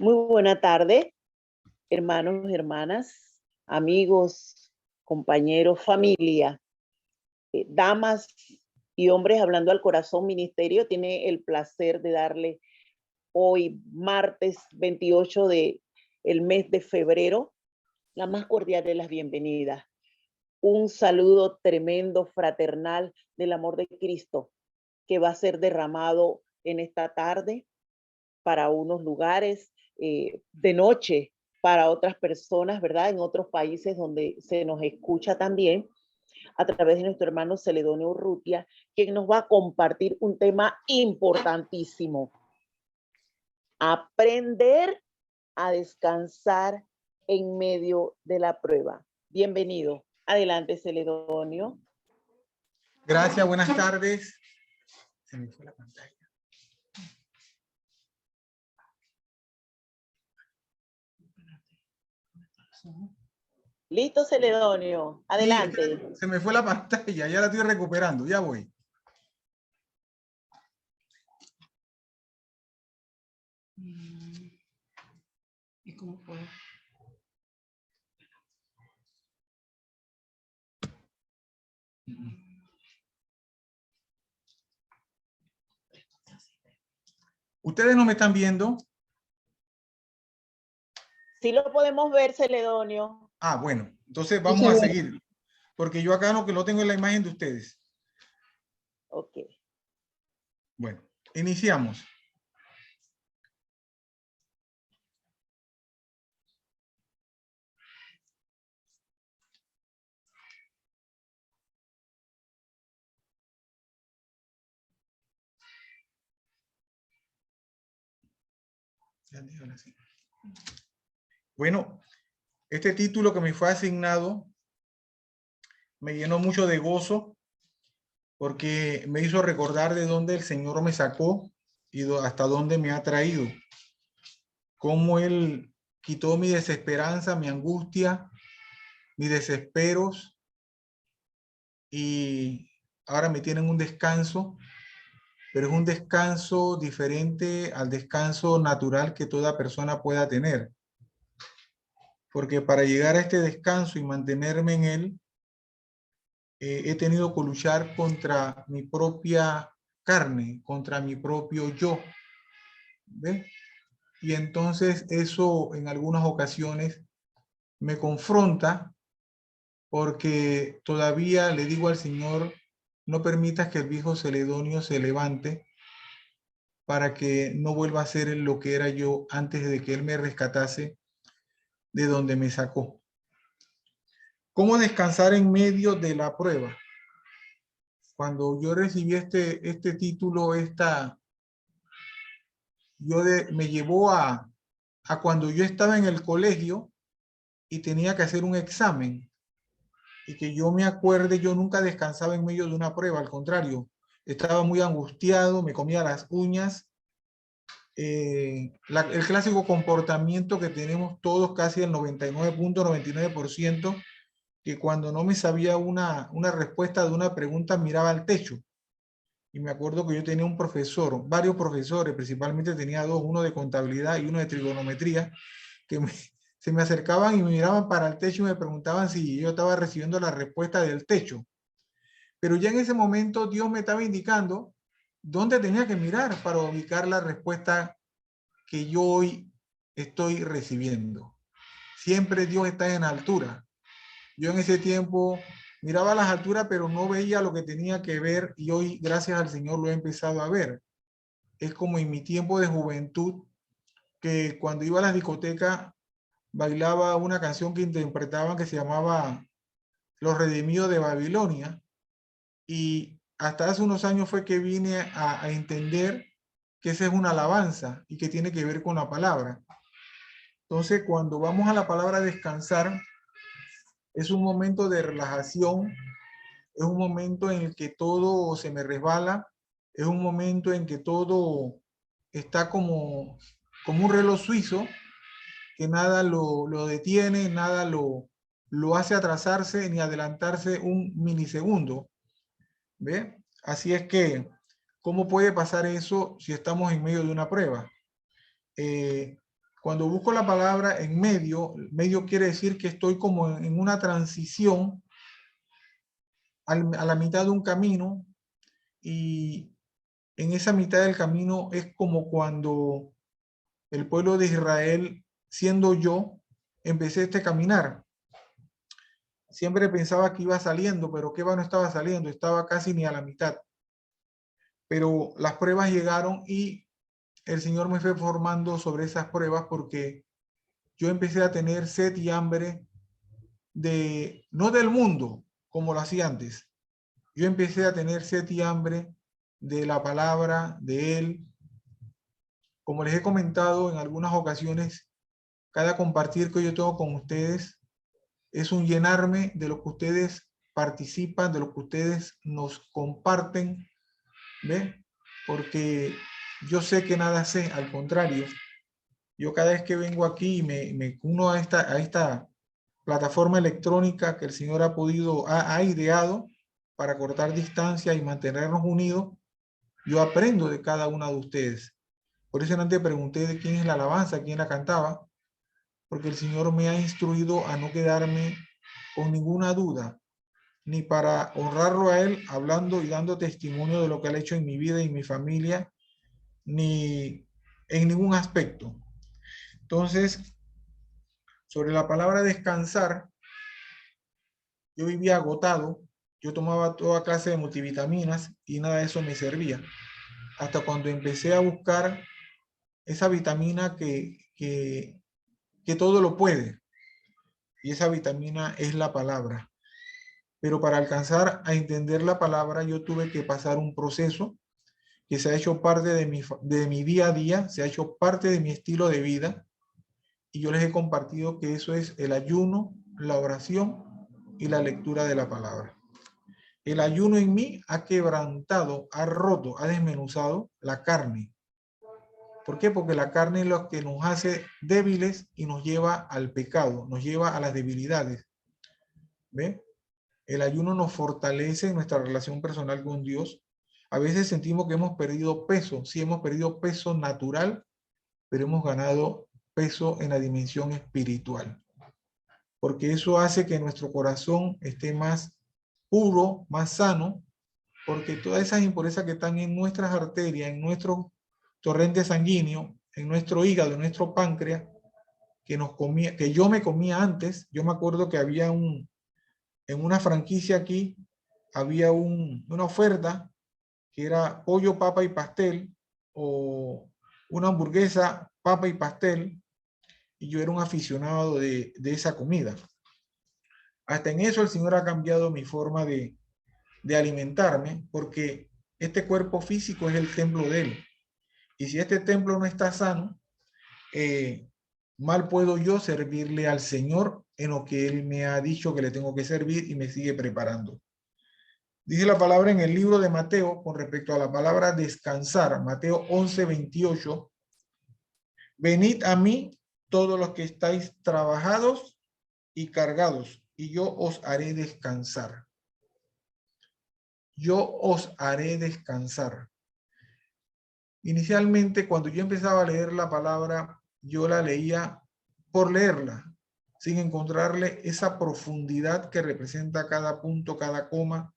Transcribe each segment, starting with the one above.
Muy buena tarde, hermanos, hermanas, amigos, compañeros, familia, damas y hombres hablando al corazón. Ministerio tiene el placer de darle hoy, martes 28 de el mes de febrero, la más cordial de las bienvenidas. Un saludo tremendo, fraternal del amor de Cristo que va a ser derramado en esta tarde para unos lugares, de noche para otras personas, ¿verdad? En otros países donde se nos escucha también a través de nuestro hermano Celedonio Urrutia, quien nos va a compartir un tema importantísimo. Aprender a descansar en medio de la prueba. Bienvenido. Adelante, Celedonio. Gracias, buenas tardes. Se me fue la pantalla. Listo, Celedonio. Adelante. Sí, se me fue la pantalla, ya la estoy recuperando, ya voy. ¿Y cómo fue? ¿Ustedes no me están viendo? Sí lo podemos ver, Celedonio. Ah, bueno, entonces vamos a seguir, porque yo acá no tengo la imagen de ustedes. Ok. Bueno, iniciamos. Bueno, este título que me fue asignado me llenó mucho de gozo porque me hizo recordar de dónde el Señor me sacó y hasta dónde me ha traído. Cómo Él quitó mi desesperanza, mi angustia, mis desesperos, y ahora me tienen un descanso, pero es un descanso diferente al descanso natural que toda persona pueda tener. Porque para llegar a este descanso y mantenerme en él, he tenido que luchar contra mi propia carne, contra mi propio yo. ¿Ves? Y entonces eso en algunas ocasiones me confronta, porque todavía le digo al Señor, no permitas que el viejo Celedonio se levante para que no vuelva a ser lo que era yo antes de que Él me rescatase de donde me sacó. ¿Cómo descansar en medio de la prueba? Cuando yo recibí este título, me llevó a cuando yo estaba en el colegio y tenía que hacer un examen. Y que yo me acuerde, yo nunca descansaba en medio de una prueba, al contrario, estaba muy angustiado, me comía las uñas. El clásico comportamiento que tenemos todos, casi el 99.99%, que cuando no me sabía una respuesta de una pregunta, miraba al techo. Y me acuerdo que yo tenía un profesor, varios profesores, principalmente tenía dos, uno de contabilidad y uno de trigonometría, que se me acercaban y me miraban para el techo y me preguntaban si yo estaba recibiendo la respuesta del techo. Pero ya en ese momento Dios me estaba indicando dónde tenía que mirar para ubicar la respuesta que yo hoy estoy recibiendo. Siempre Dios está en altura. Yo en ese tiempo miraba las alturas, pero no veía lo que tenía que ver, y hoy, gracias al Señor, lo he empezado a ver. Es como en mi tiempo de juventud, que cuando iba a la discoteca bailaba una canción que interpretaban que se llamaba Los Redimidos de Babilonia, y hasta hace unos años fue que vine a entender que esa es una alabanza y que tiene que ver con la palabra. Entonces, cuando vamos a la palabra descansar, es un momento de relajación, es un momento en el que todo se me resbala, es un momento en que todo está como un reloj suizo, que nada lo detiene, nada lo hace atrasarse ni adelantarse un milisegundo. ¿Ve? Así es que, ¿cómo puede pasar eso si estamos en medio de una prueba? Cuando busco la palabra en medio, medio quiere decir que estoy como en una transición a la mitad de un camino, y en esa mitad del camino es como cuando el pueblo de Israel, siendo yo, empecé este caminar. Siempre pensaba que iba saliendo, pero que no estaba saliendo, estaba casi ni a la mitad. Pero las pruebas llegaron y el Señor me fue formando sobre esas pruebas, porque yo empecé a tener sed y hambre no del mundo, como lo hacía antes. Yo empecé a tener sed y hambre de la palabra de Él. Como les he comentado en algunas ocasiones, cada compartir que yo tengo con ustedes es un llenarme de lo que ustedes participan, de lo que ustedes nos comparten, ¿ve? Porque yo sé que nada sé, al contrario. Yo cada vez que vengo aquí y me uno a esta plataforma electrónica que el Señor ha ideado para cortar distancia y mantenernos unidos, yo aprendo de cada una de ustedes. Por eso antes pregunté de quién es la alabanza, quién la cantaba, porque el Señor me ha instruido a no quedarme con ninguna duda, ni para honrarlo a Él, hablando y dando testimonio de lo que Él ha hecho en mi vida y en mi familia, ni en ningún aspecto. Entonces, sobre la palabra descansar, yo vivía agotado, yo tomaba toda clase de multivitaminas y nada de eso me servía. Hasta cuando empecé a buscar esa vitamina que todo lo puede. Y esa vitamina es la palabra. Pero para alcanzar a entender la palabra, yo tuve que pasar un proceso que se ha hecho parte de mi día a día, se ha hecho parte de mi estilo de vida. Y yo les he compartido que eso es el ayuno, la oración y la lectura de la palabra. El ayuno en mí ha quebrantado, ha roto, ha desmenuzado la carne. ¿Por qué? Porque la carne es lo que nos hace débiles y nos lleva al pecado, nos lleva a las debilidades. ¿Ve? El ayuno nos fortalece en nuestra relación personal con Dios. A veces sentimos que hemos perdido peso. Sí, hemos perdido peso natural, pero hemos ganado peso en la dimensión espiritual. Porque eso hace que nuestro corazón esté más puro, más sano, porque todas esas impurezas que están en nuestras arterias, en nuestro torrente sanguíneo, en nuestro hígado, en nuestro páncreas, que yo me comía antes. Yo me acuerdo que había en una franquicia aquí, había una oferta que era pollo, papa y pastel, o una hamburguesa, papa y pastel, y yo era un aficionado de esa comida. Hasta en eso el Señor ha cambiado mi forma de alimentarme, porque este cuerpo físico es el templo de Él. Y si este templo no está sano, mal puedo yo servirle al Señor en lo que Él me ha dicho que le tengo que servir y me sigue preparando. Dice la palabra en el libro de Mateo con respecto a la palabra descansar, Mateo 11:28. Venid a mí todos los que estáis trabajados y cargados, y yo os haré descansar. Yo os haré descansar. Inicialmente, cuando yo empezaba a leer la palabra, yo la leía por leerla, sin encontrarle esa profundidad que representa cada punto, cada coma,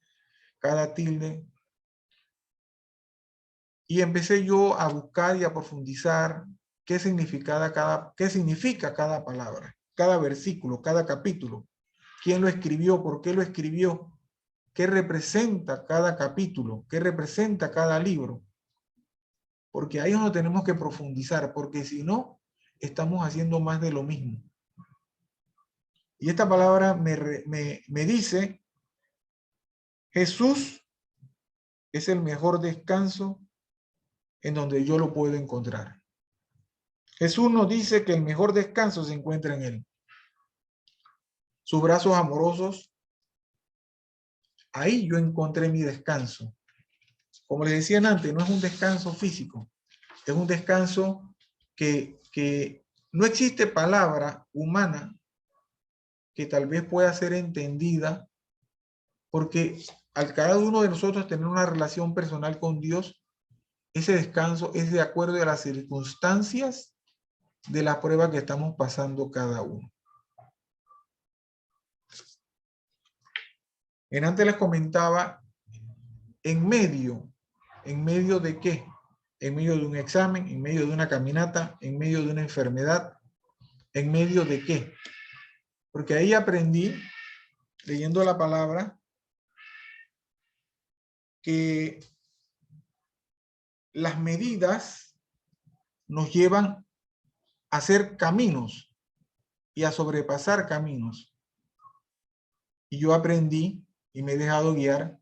cada tilde. Y empecé yo a buscar y a profundizar qué significa cada palabra, cada versículo, cada capítulo. ¿Quién lo escribió? ¿Por qué lo escribió? ¿Qué representa cada capítulo? ¿Qué representa cada libro? Porque ahí es donde tenemos que profundizar, porque si no, estamos haciendo más de lo mismo. Y esta palabra me dice, Jesús es el mejor descanso en donde yo lo puedo encontrar. Jesús nos dice que el mejor descanso se encuentra en Él. Sus brazos amorosos, ahí yo encontré mi descanso. Como les decía antes, no es un descanso físico, es un descanso que no existe palabra humana que tal vez pueda ser entendida, porque al cada uno de nosotros tener una relación personal con Dios, ese descanso es de acuerdo a las circunstancias de la prueba que estamos pasando cada uno. En antes les comentaba, ¿en medio de qué? En medio de un examen, en medio de una caminata, en medio de una enfermedad, ¿en medio de qué? Porque ahí aprendí, leyendo la palabra, que las medidas nos llevan a hacer caminos y a sobrepasar caminos. Y yo aprendí y me he dejado guiar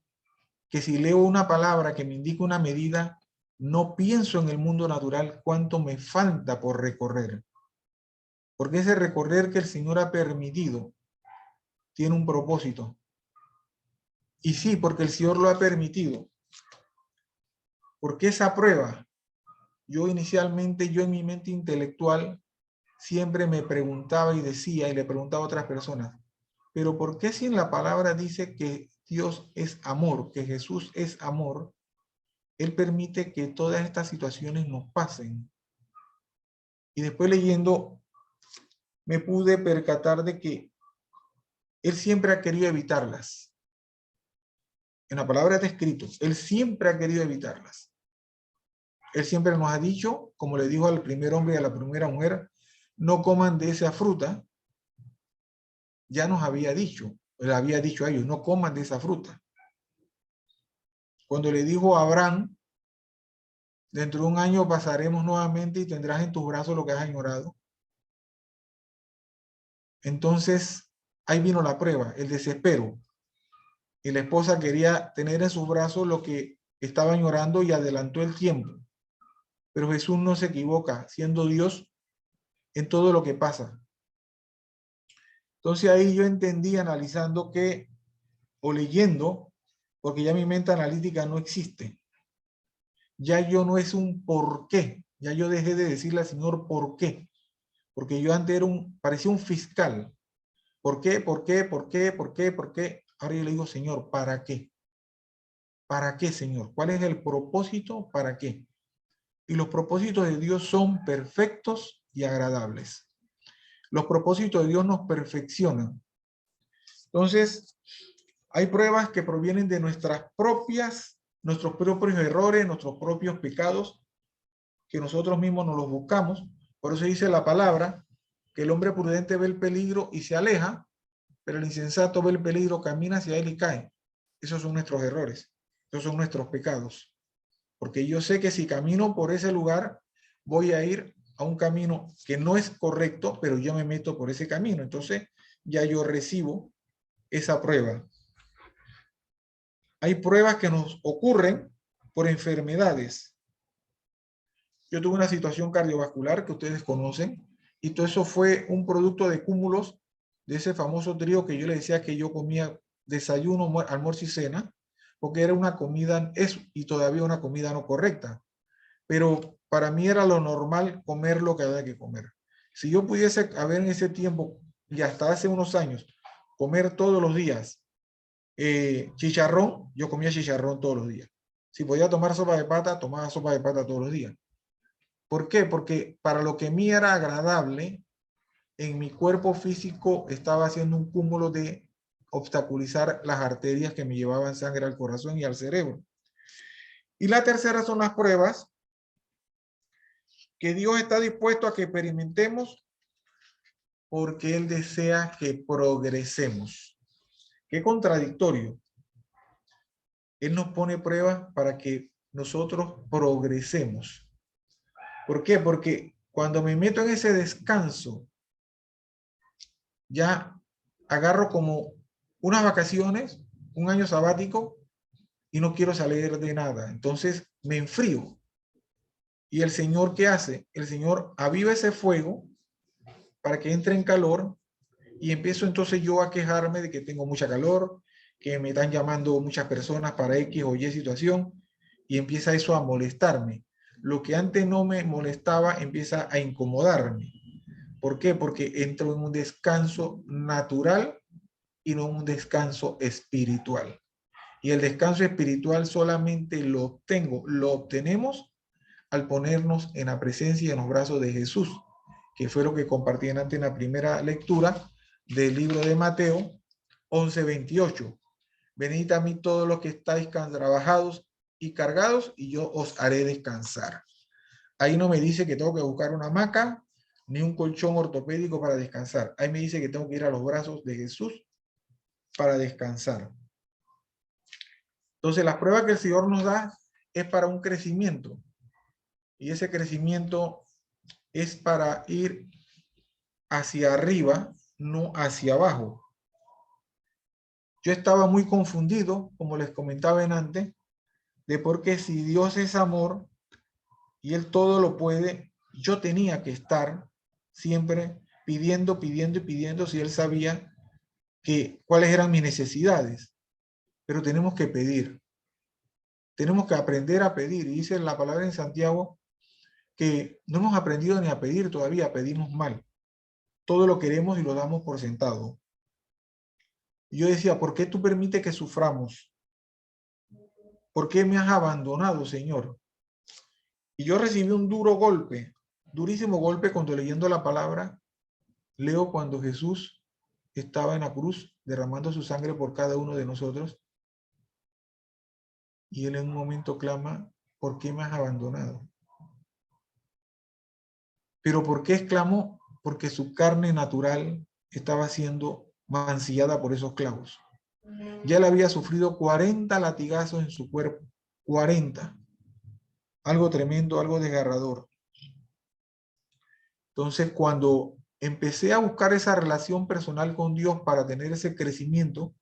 que si leo una palabra que me indica una medida, no pienso en el mundo natural cuánto me falta por recorrer. Porque ese recorrer que el Señor ha permitido tiene un propósito. Y sí, porque el Señor lo ha permitido. Porque esa prueba, yo inicialmente, yo en mi mente intelectual, siempre me preguntaba y decía, y le preguntaba a otras personas, pero ¿por qué si en la palabra dice que Dios es amor, que Jesús es amor, Él permite que todas estas situaciones nos pasen? Y después leyendo, me pude percatar de que Él siempre ha querido evitarlas. En la palabra está escrito, Él siempre ha querido evitarlas. Él siempre nos ha dicho, como le dijo al primer hombre y a la primera mujer, no coman de esa fruta. Ya nos había dicho, él había dicho a ellos, no coman de esa fruta. Cuando le dijo a Abraham, dentro de un año pasaremos nuevamente y tendrás en tus brazos lo que has añorado. Entonces, ahí vino la prueba, el desespero. Y la esposa quería tener en sus brazos lo que estaba añorando y adelantó el tiempo. Pero Jesús no se equivoca, siendo Dios en todo lo que pasa. Entonces ahí yo entendí analizando que, o leyendo, porque ya mi mente analítica no existe. Ya yo no es un por qué. Ya yo dejé de decirle al Señor por qué. Porque yo antes parecía un fiscal. ¿Por qué? ¿Por qué? ¿Por qué? ¿Por qué? ¿Por qué? Ahora yo le digo, Señor, ¿para qué? ¿Para qué, Señor? ¿Cuál es el propósito? ¿Para qué? Y los propósitos de Dios son perfectos y agradables. Los propósitos de Dios nos perfeccionan. Entonces, hay pruebas que provienen de nuestros propios errores, nuestros propios pecados, que nosotros mismos nos los buscamos. Por eso dice la palabra que el hombre prudente ve el peligro y se aleja, pero el insensato ve el peligro, camina hacia él y cae. Esos son nuestros errores, esos son nuestros pecados. Porque yo sé que si camino por ese lugar, voy a ir a un camino que no es correcto, pero yo me meto por ese camino. Entonces, ya yo recibo esa prueba. Hay pruebas que nos ocurren por enfermedades. Yo tuve una situación cardiovascular que ustedes conocen, y todo eso fue un producto de cúmulos de ese famoso trío que yo le decía que yo comía desayuno, almuerzo y cena, porque era una comida, y todavía una comida no correcta. Pero para mí era lo normal comer lo que había que comer. Si yo pudiese haber en ese tiempo, y hasta hace unos años, comer todos los días chicharrón, yo comía chicharrón todos los días. Si podía tomar sopa de pata, tomaba sopa de pata todos los días. ¿Por qué? Porque para lo que a mí era agradable, en mi cuerpo físico estaba haciendo un cúmulo de obstaculizar las arterias que me llevaban sangre al corazón y al cerebro. Y la tercera son las pruebas que Dios está dispuesto a que experimentemos porque Él desea que progresemos. Qué contradictorio. Él nos pone pruebas para que nosotros progresemos. ¿Por qué? Porque cuando me meto en ese descanso, ya agarro como unas vacaciones, un año sabático, y no quiero salir de nada. Entonces me enfrío. ¿Y el Señor qué hace? El Señor aviva ese fuego para que entre en calor, y empiezo entonces yo a quejarme de que tengo mucha calor, que me están llamando muchas personas para X o Y situación, y empieza eso a molestarme. Lo que antes no me molestaba empieza a incomodarme. ¿Por qué? Porque entro en un descanso natural y no en un descanso espiritual. Y el descanso espiritual solamente lo obtenemos al ponernos en la presencia y en los brazos de Jesús. que fue lo que compartí antes en la primera lectura del libro de Mateo 11:28. Venid a mí todos los que estáis trabajados y cargados, y yo os haré descansar. Ahí no me dice que tengo que buscar una hamaca ni un colchón ortopédico para descansar. Ahí me dice que tengo que ir a los brazos de Jesús para descansar. Entonces, las pruebas que el Señor nos da es para un crecimiento. Y ese crecimiento es para ir hacia arriba, no hacia abajo. Yo estaba muy confundido, como les comentaba en antes, de por qué si Dios es amor y Él todo lo puede, yo tenía que estar siempre pidiendo, pidiendo y pidiendo si Él sabía cuáles eran mis necesidades. Pero tenemos que pedir. Tenemos que aprender a pedir. Y dice la palabra en Santiago que no hemos aprendido ni a pedir todavía, pedimos mal. Todo lo queremos y lo damos por sentado. Y yo decía, ¿por qué tú permites que suframos? ¿Por qué me has abandonado, Señor? Y yo recibí un duro golpe, durísimo golpe cuando leyendo la palabra, leo cuando Jesús estaba en la cruz derramando su sangre por cada uno de nosotros. Y Él en un momento clama, ¿por qué me has abandonado? ¿Pero por qué exclamó? Porque su carne natural estaba siendo mancillada por esos clavos. Ya él había sufrido 40 latigazos en su cuerpo, 40. Algo tremendo, algo desgarrador. Entonces, cuando empecé a buscar esa relación personal con Dios para tener ese crecimiento,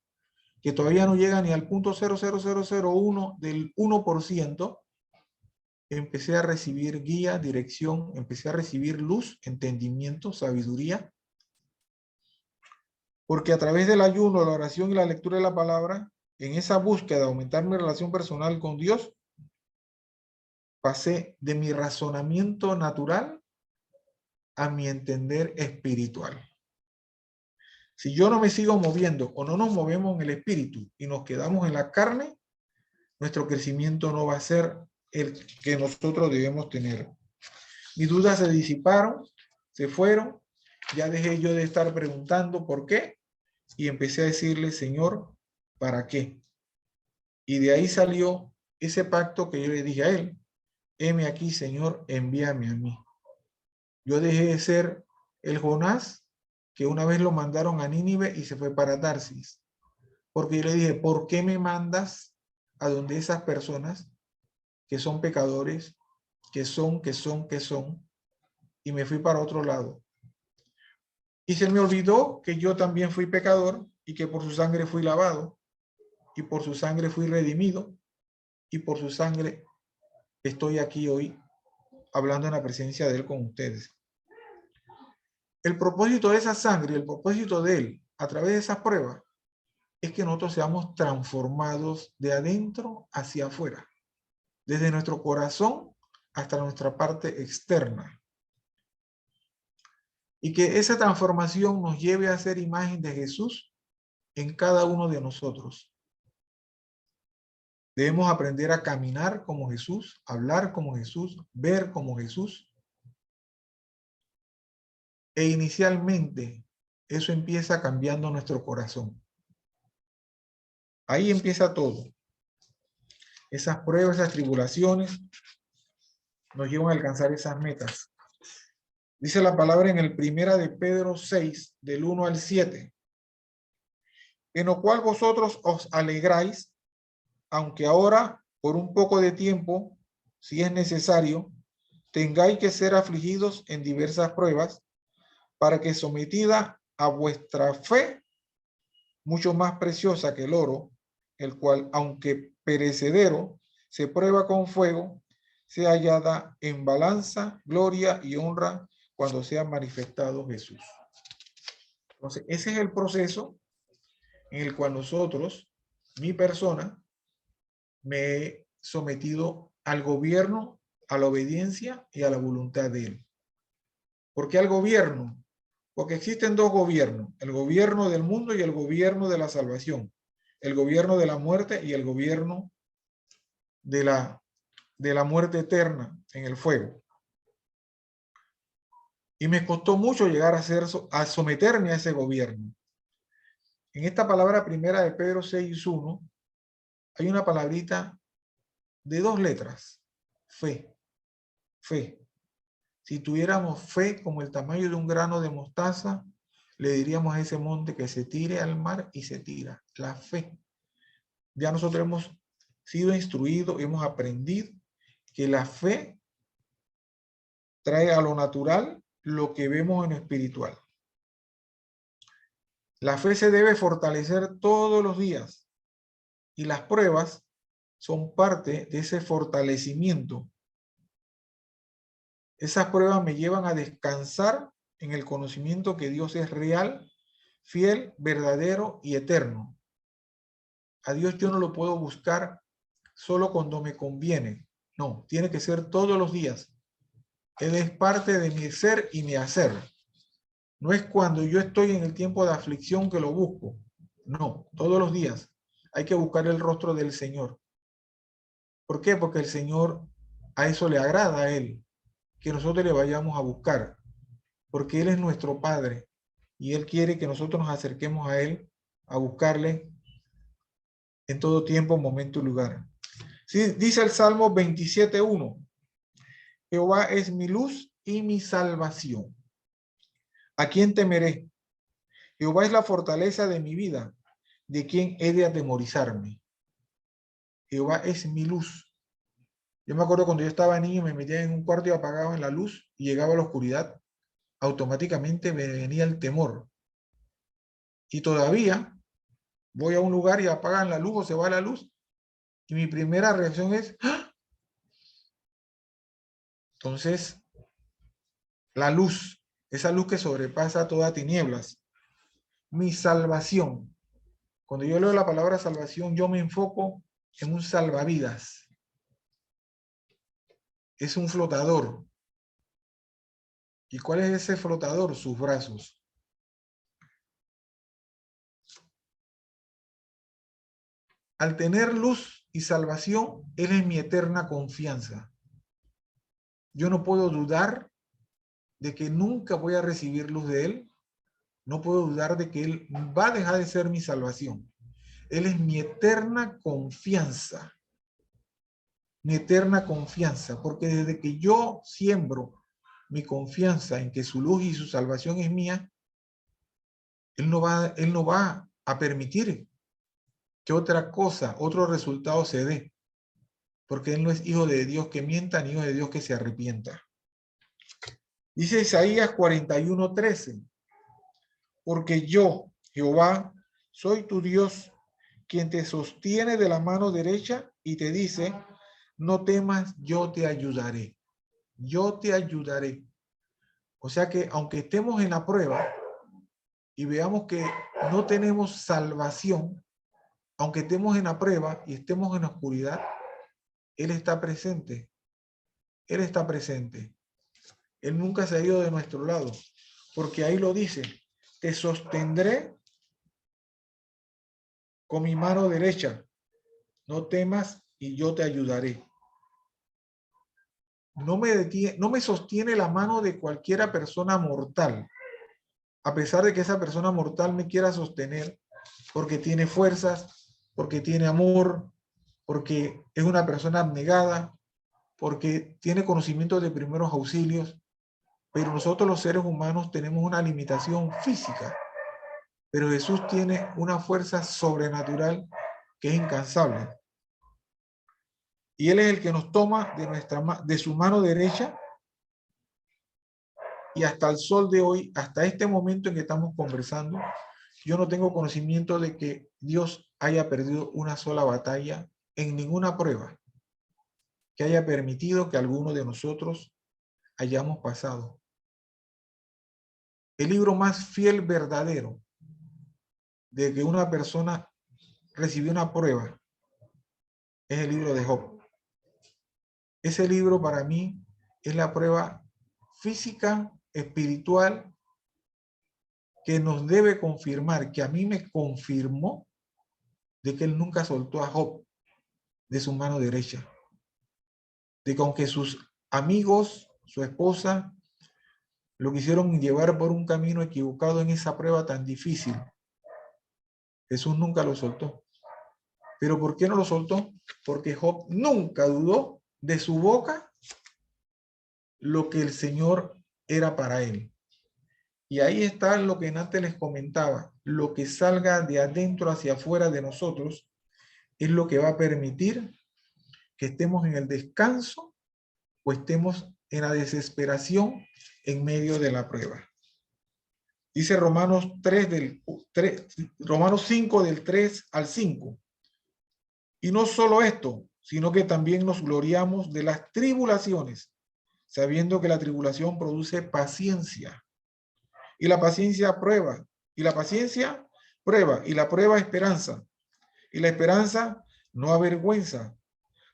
que todavía no llega ni al punto 0,0001 del 1%, empecé a recibir guía, dirección, empecé a recibir luz, entendimiento, sabiduría, porque a través del ayuno, la oración y la lectura de la palabra, en esa búsqueda de aumentar mi relación personal con Dios, pasé de mi razonamiento natural a mi entender espiritual. Si yo no me sigo moviendo o no nos movemos en el espíritu y nos quedamos en la carne, nuestro crecimiento no va a ser el que nosotros debemos tener. Mis dudas se disiparon, se fueron, ya dejé yo de estar preguntando por qué y empecé a decirle, Señor, ¿para qué? Y de ahí salió ese pacto que yo le dije a él, heme aquí, Señor, envíame a mí. Yo dejé de ser el Jonás que una vez lo mandaron a Nínive y se fue para Tarsis. Porque yo le dije, ¿por qué me mandas a donde esas personas que son pecadores, que son, y me fui para otro lado? Y se me olvidó que yo también fui pecador y que por su sangre fui lavado y por su sangre fui redimido y por su sangre estoy aquí hoy hablando en la presencia de Él con ustedes. El propósito de esa sangre, el propósito de Él a través de esas pruebas es que nosotros seamos transformados de adentro hacia afuera, desde nuestro corazón hasta nuestra parte externa. Y que esa transformación nos lleve a ser imagen de Jesús en cada uno de nosotros. Debemos aprender a caminar como Jesús, hablar como Jesús, ver como Jesús. E inicialmente eso empieza cambiando nuestro corazón. Ahí empieza todo. Esas pruebas, esas tribulaciones nos llevan a alcanzar esas metas. Dice la palabra en el 1 de Pedro 6, del 1 al 7. En lo cual vosotros os alegráis, aunque ahora, por un poco de tiempo, si es necesario, tengáis que ser afligidos en diversas pruebas, para que sometida a vuestra fe, mucho más preciosa que el oro, el cual, aunque perecedero, se prueba con fuego, sea hallada en balanza, gloria y honra cuando sea manifestado Jesús. Entonces, ese es el proceso en el cual nosotros, mi persona, me he sometido al gobierno, a la obediencia y a la voluntad de Él. ¿Por qué al gobierno? Porque existen dos gobiernos, el gobierno del mundo y el gobierno de la salvación, el gobierno de la muerte y el gobierno de la muerte eterna en el fuego. Y me costó mucho llegar a someterme a ese gobierno. En esta palabra primera de Pedro 6:1 hay una palabrita de 2 letras. Fe. Fe. Si tuviéramos fe como el tamaño de un grano de mostaza, le diríamos a ese monte que se tire al mar y se tira. La fe. Ya nosotros hemos sido instruidos, hemos aprendido que la fe trae a lo natural lo que vemos en lo espiritual. La fe se debe fortalecer todos los días y las pruebas son parte de ese fortalecimiento. Esas pruebas me llevan a descansar en el conocimiento que Dios es real, fiel, verdadero y eterno. A Dios yo no lo puedo buscar solo cuando me conviene. No, tiene que ser todos los días. Él es parte de mi ser y mi hacer. No es cuando yo estoy en el tiempo de aflicción que lo busco. No, todos los días hay que buscar el rostro del Señor. ¿Por qué? Porque el Señor, a eso le agrada a Él, que nosotros le vayamos a buscar. Porque Él es nuestro Padre y Él quiere que nosotros nos acerquemos a Él, a buscarle en todo tiempo, momento y lugar. Sí, dice el Salmo 27:1. Jehová es mi luz y mi salvación. ¿A quién temeré? Jehová es la fortaleza de mi vida. ¿De quién he de atemorizarme? Jehová es mi luz. Yo me acuerdo cuando yo estaba niño, me metía en un cuarto y apagaba la luz y llegaba a la oscuridad. Automáticamente me venía el temor. Y todavía voy a un lugar y apagan la luz o se va la luz. Y mi primera reacción es, ¡ah! Entonces, la luz, esa luz que sobrepasa todas tinieblas. Mi salvación. Cuando yo leo la palabra salvación, yo me enfoco en un salvavidas. Es un flotador. ¿Y cuál es ese flotador? Sus brazos. Al tener luz y salvación, Él es mi eterna confianza. Yo no puedo dudar de que nunca voy a recibir luz de Él. No puedo dudar de que Él va a dejar de ser mi salvación. Él es mi eterna confianza. Mi eterna confianza. Porque desde que yo siembro mi confianza en que su luz y su salvación es mía, Él no va a permitir que otra cosa, otro resultado se dé. Porque Él no es hijo de Dios que mienta, ni hijo de Dios que se arrepienta. Dice Isaías 41:13. Porque yo, Jehová, soy tu Dios, quien te sostiene de la mano derecha y te dice, no temas, yo te ayudaré. Yo te ayudaré. O sea que aunque estemos en la prueba y veamos que no tenemos salvación, aunque estemos en la prueba y estemos en la oscuridad, Él está presente. Él está presente. Él nunca se ha ido de nuestro lado, porque ahí lo dice, te sostendré con mi mano derecha, no temas y yo te ayudaré. No me sostiene la mano de cualquiera persona mortal, a pesar de que esa persona mortal me quiera sostener, porque tiene fuerzas, porque tiene amor, porque es una persona abnegada, porque tiene conocimiento de primeros auxilios, pero nosotros los seres humanos tenemos una limitación física, pero Jesús tiene una fuerza sobrenatural que es incansable. Y Él es el que nos toma de su mano derecha y hasta el sol de hoy, hasta este momento en que estamos conversando, yo no tengo conocimiento de que Dios haya perdido una sola batalla en ninguna prueba que haya permitido que alguno de nosotros hayamos pasado. El libro más fiel, verdadero, de que una persona recibió una prueba es el libro de Job. Ese libro para mí es la prueba física, espiritual, que nos debe confirmar, que a mí me confirmó de que él nunca soltó a Job de su mano derecha. De que aunque sus amigos, su esposa, lo quisieron llevar por un camino equivocado en esa prueba tan difícil. Jesús nunca lo soltó. ¿Pero por qué no lo soltó? Porque Job nunca dudó de su boca lo que el Señor era para él. Y ahí está lo que antes les comentaba. Lo que salga de adentro hacia afuera de nosotros es lo que va a permitir que estemos en el descanso o estemos en la desesperación en medio de la prueba. Dice Romanos 5 del 3 al 5. Y no solo esto, sino que también nos gloriamos de las tribulaciones, sabiendo que la tribulación produce paciencia. Y la paciencia prueba. Y la paciencia prueba. Y la prueba esperanza. Y la esperanza no avergüenza,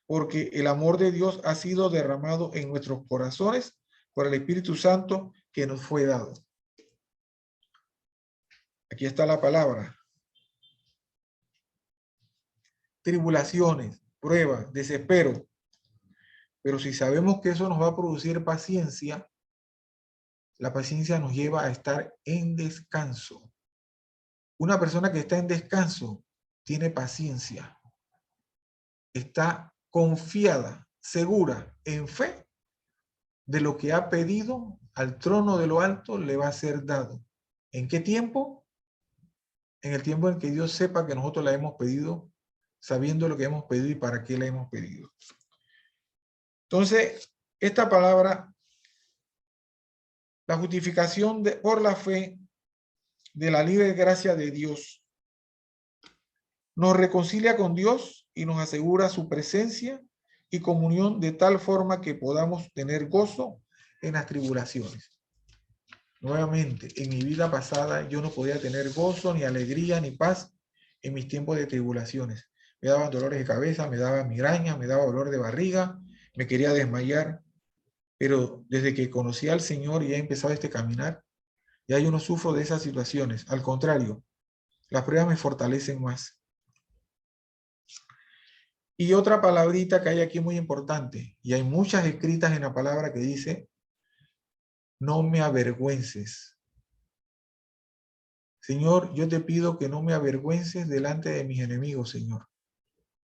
porque el amor de Dios ha sido derramado en nuestros corazones por el Espíritu Santo que nos fue dado. Aquí está la palabra. Tribulaciones, pruebas, desespero. Pero si sabemos que eso nos va a producir paciencia, la paciencia nos lleva a estar en descanso. Una persona que está en descanso tiene paciencia. Está confiada, segura, en fe de lo que ha pedido al trono de lo alto le va a ser dado. ¿En qué tiempo? En el tiempo en que Dios sepa que nosotros la hemos pedido, sabiendo lo que hemos pedido y para qué la hemos pedido. Entonces, esta palabra, la justificación por la fe de la libre gracia de Dios, nos reconcilia con Dios y nos asegura su presencia y comunión de tal forma que podamos tener gozo en las tribulaciones. Nuevamente, en mi vida pasada yo no podía tener gozo, ni alegría, ni paz en mis tiempos de tribulaciones. Me daban dolores de cabeza, me daba migraña, me daba dolor de barriga, me quería desmayar. Pero desde que conocí al Señor y he empezado este caminar, ya yo no sufro de esas situaciones. Al contrario, las pruebas me fortalecen más. Y otra palabrita que hay aquí muy importante, y hay muchas escritas en la palabra que dice, no me avergüences. Señor, yo te pido que no me avergüences delante de mis enemigos, Señor.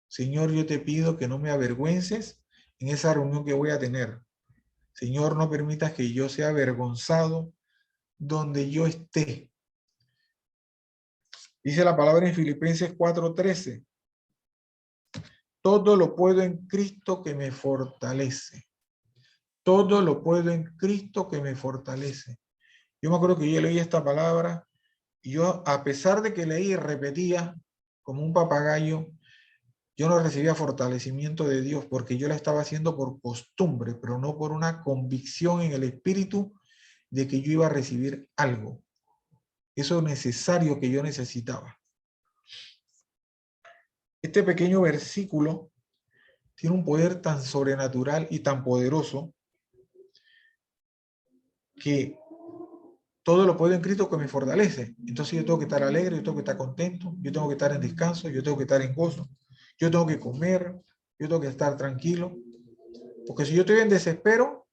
Señor, yo te pido que no me avergüences en esa reunión que voy a tener. Señor, no permitas que yo sea avergonzado donde yo esté. Dice la palabra en Filipenses 4:13. Todo lo puedo en Cristo que me fortalece. Todo lo puedo en Cristo que me fortalece. Yo me acuerdo que yo leí esta palabra y yo, a pesar de que leí y repetía como un papagayo, yo no recibía fortalecimiento de Dios porque yo la estaba haciendo por costumbre, pero no por una convicción en el espíritu de que yo iba a recibir algo. Eso necesario que yo necesitaba. Este pequeño versículo tiene un poder tan sobrenatural y tan poderoso que todo lo puedo en Cristo que me fortalece. Entonces yo tengo que estar alegre, yo tengo que estar contento, yo tengo que estar en descanso, yo tengo que estar en gozo, yo tengo que comer, yo tengo que estar tranquilo. Porque si yo estoy en desespero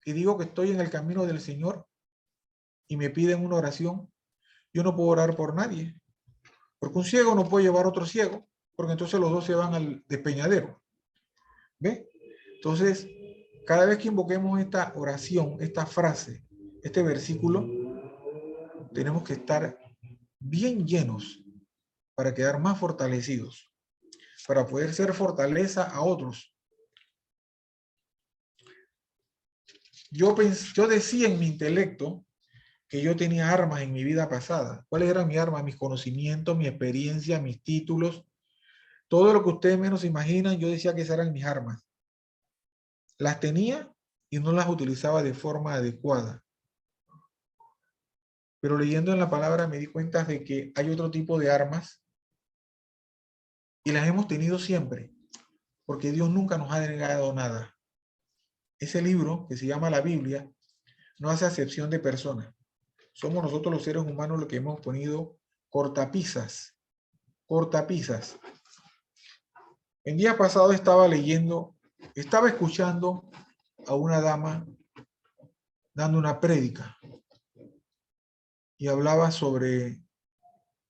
y digo que estoy en el camino del Señor y me piden una oración, yo no puedo orar por nadie. Porque un ciego no puede llevar a otro ciego, porque entonces los dos se van al despeñadero. ¿Ve? Entonces, cada vez que invoquemos esta oración, esta frase, este versículo, tenemos que estar bien llenos para quedar más fortalecidos, para poder ser fortaleza a otros. Yo decía en mi intelecto que yo tenía armas en mi vida pasada. ¿Cuáles eran mis armas? Mis conocimientos, mi experiencia, mis títulos. Todo lo que ustedes menos imaginan, yo decía que esas eran mis armas. Las tenía y no las utilizaba de forma adecuada. Pero leyendo en la palabra me di cuenta de que hay otro tipo de armas y las hemos tenido siempre, porque Dios nunca nos ha negado nada. Ese libro, que se llama la Biblia, no hace acepción de personas. Somos nosotros los seres humanos los que hemos ponido cortapisas. Cortapisas. El día pasado estaba escuchando a una dama dando una prédica y hablaba sobre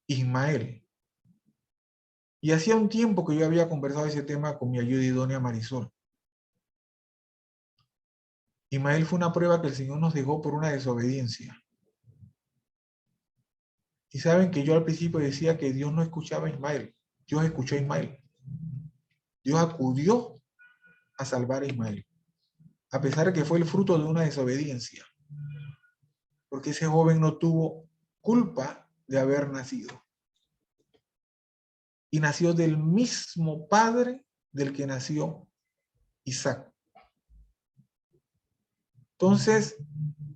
Ismael. Y hacía un tiempo que yo había conversado ese tema con mi ayuda idónea Marisol. Ismael fue una prueba que el Señor nos dejó por una desobediencia. Y saben que yo al principio decía que Dios no escuchaba a Ismael. Dios escuchó a Ismael. Dios acudió a salvar a Ismael, a pesar de que fue el fruto de una desobediencia, porque ese joven no tuvo culpa de haber nacido. Y nació del mismo padre del que nació Isaac. Entonces,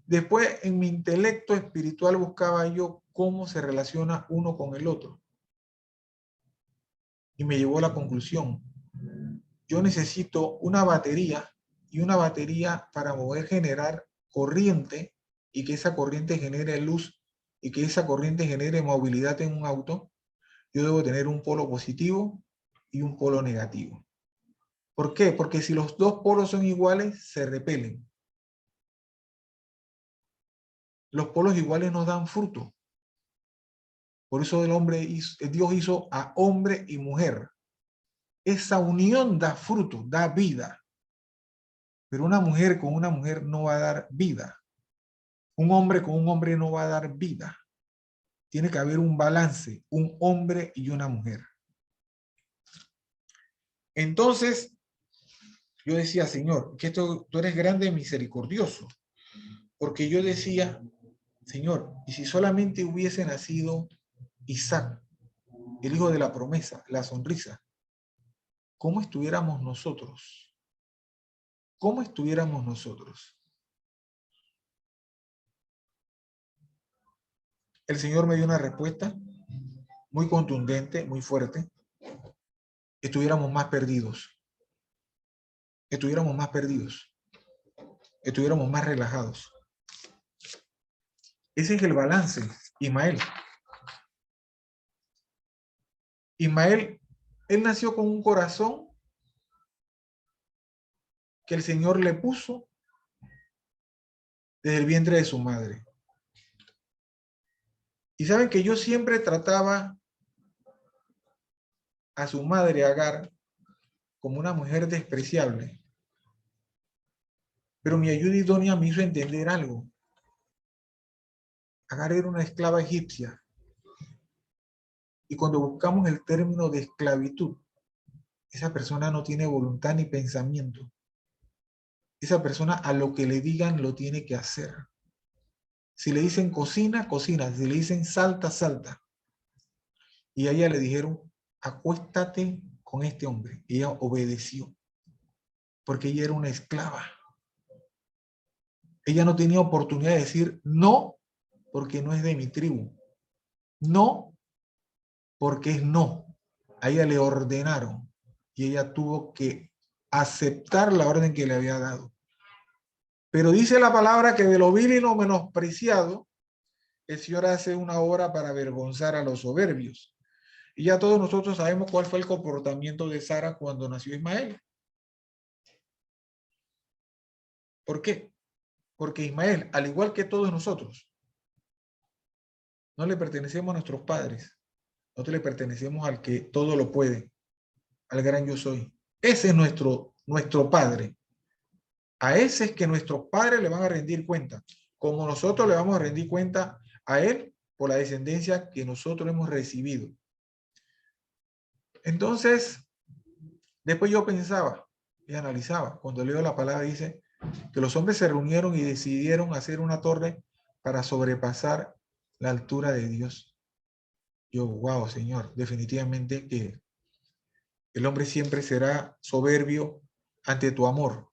después en mi intelecto espiritual buscaba yo cómo se relaciona uno con el otro. Y me llevó a la conclusión: yo necesito una batería, y una batería para poder generar corriente y que esa corriente genere luz y que esa corriente genere movilidad en un auto. Yo debo tener un polo positivo y un polo negativo. ¿Por qué? Porque si los dos polos son iguales, se repelen. Los polos iguales nos dan fruto. Por eso Dios hizo a hombre y mujer. Esa unión da fruto, da vida. Pero una mujer con una mujer no va a dar vida. Un hombre con un hombre no va a dar vida. Tiene que haber un balance, un hombre y una mujer. Entonces, yo decía: Señor, que tú eres grande y misericordioso. Porque yo decía: Señor, ¿y si solamente hubiese nacido Isaac, el hijo de la promesa, la sonrisa? ¿Cómo estuviéramos nosotros? ¿Cómo estuviéramos nosotros? El Señor me dio una respuesta muy contundente, muy fuerte. Estuviéramos más perdidos. Estuviéramos más perdidos. Estuviéramos más relajados. Ese es el balance, Ismael. Ismael, él nació con un corazón que el Señor le puso desde el vientre de su madre. Y saben que yo siempre trataba a su madre, Agar, como una mujer despreciable. Pero mi ayuda idónea me hizo entender algo. Agar era una esclava egipcia. Y cuando buscamos el término de esclavitud, esa persona no tiene voluntad ni pensamiento. Esa persona a lo que le digan lo tiene que hacer. Si le dicen cocina, cocina. Si le dicen salta, salta. Y a ella le dijeron: acuéstate con este hombre. Y ella obedeció. Porque ella era una esclava. Ella no tenía oportunidad de decir no, porque no es de mi tribu. No, porque es no. A ella le ordenaron y ella tuvo que aceptar la orden que le había dado. Pero dice la palabra que de lo vil y lo menospreciado, el Señor hace una obra para avergonzar a los soberbios. Y ya todos nosotros sabemos cuál fue el comportamiento de Sara cuando nació Ismael. ¿Por qué? Porque Ismael, al igual que todos nosotros, no le pertenecemos a nuestros padres. Nosotros le pertenecemos al que todo lo puede, al gran yo soy. Ese es nuestro Padre. A ese es que nuestros padres le van a rendir cuenta, como nosotros le vamos a rendir cuenta a él por la descendencia que nosotros hemos recibido. Entonces, después yo pensaba y analizaba, cuando leo la palabra dice que los hombres se reunieron y decidieron hacer una torre para sobrepasar la altura de Dios. Yo, wow, Señor, definitivamente que el hombre siempre será soberbio ante tu amor.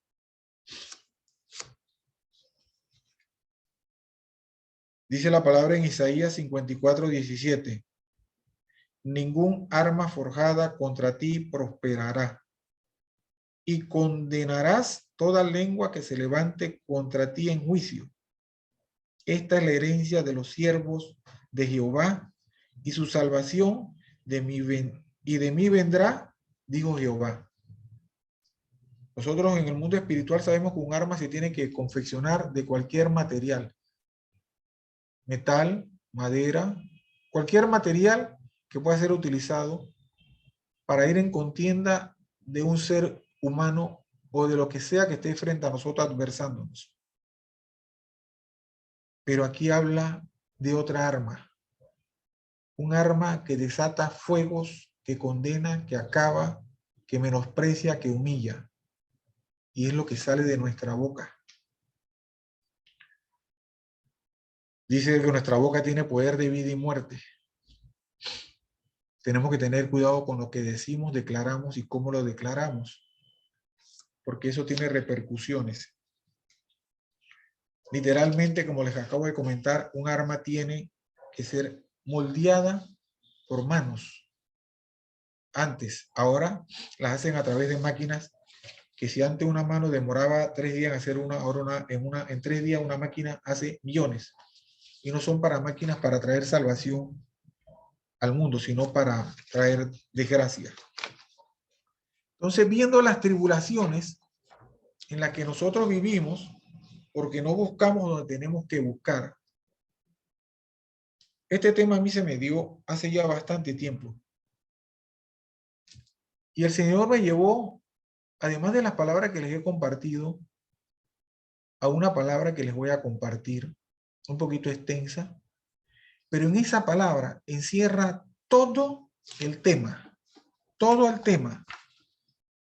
Dice la palabra en Isaías 54:17. Ningún arma forjada contra ti prosperará, y condenarás toda lengua que se levante contra ti en juicio. Esta es la herencia de los siervos de Jehová, y su salvación de mí vendrá, dijo Jehová. Nosotros en el mundo espiritual sabemos que un arma se tiene que confeccionar de cualquier material. Metal, madera, cualquier material que pueda ser utilizado para ir en contienda de un ser humano o de lo que sea que esté frente a nosotros adversándonos. Pero aquí habla de otra arma. Un arma que desata fuegos, que condena, que acaba, que menosprecia, que humilla. Y es lo que sale de nuestra boca. Dice que nuestra boca tiene poder de vida y muerte. Tenemos que tener cuidado con lo que decimos, declaramos y cómo lo declaramos, porque eso tiene repercusiones. Literalmente, como les acabo de comentar, un arma tiene que ser moldeada por manos. Antes, ahora las hacen a través de máquinas que si antes una mano demoraba 3 días en hacer una, ahora en 3 días una máquina hace millones. Y no son para máquinas para traer salvación al mundo, sino para traer desgracia. Entonces, viendo las tribulaciones en las que nosotros vivimos, porque no buscamos donde tenemos que buscar, este tema a mí se me dio hace ya bastante tiempo. Y el Señor me llevó, además de las palabras que les he compartido, a una palabra que les voy a compartir, un poquito extensa, pero en esa palabra encierra todo el tema,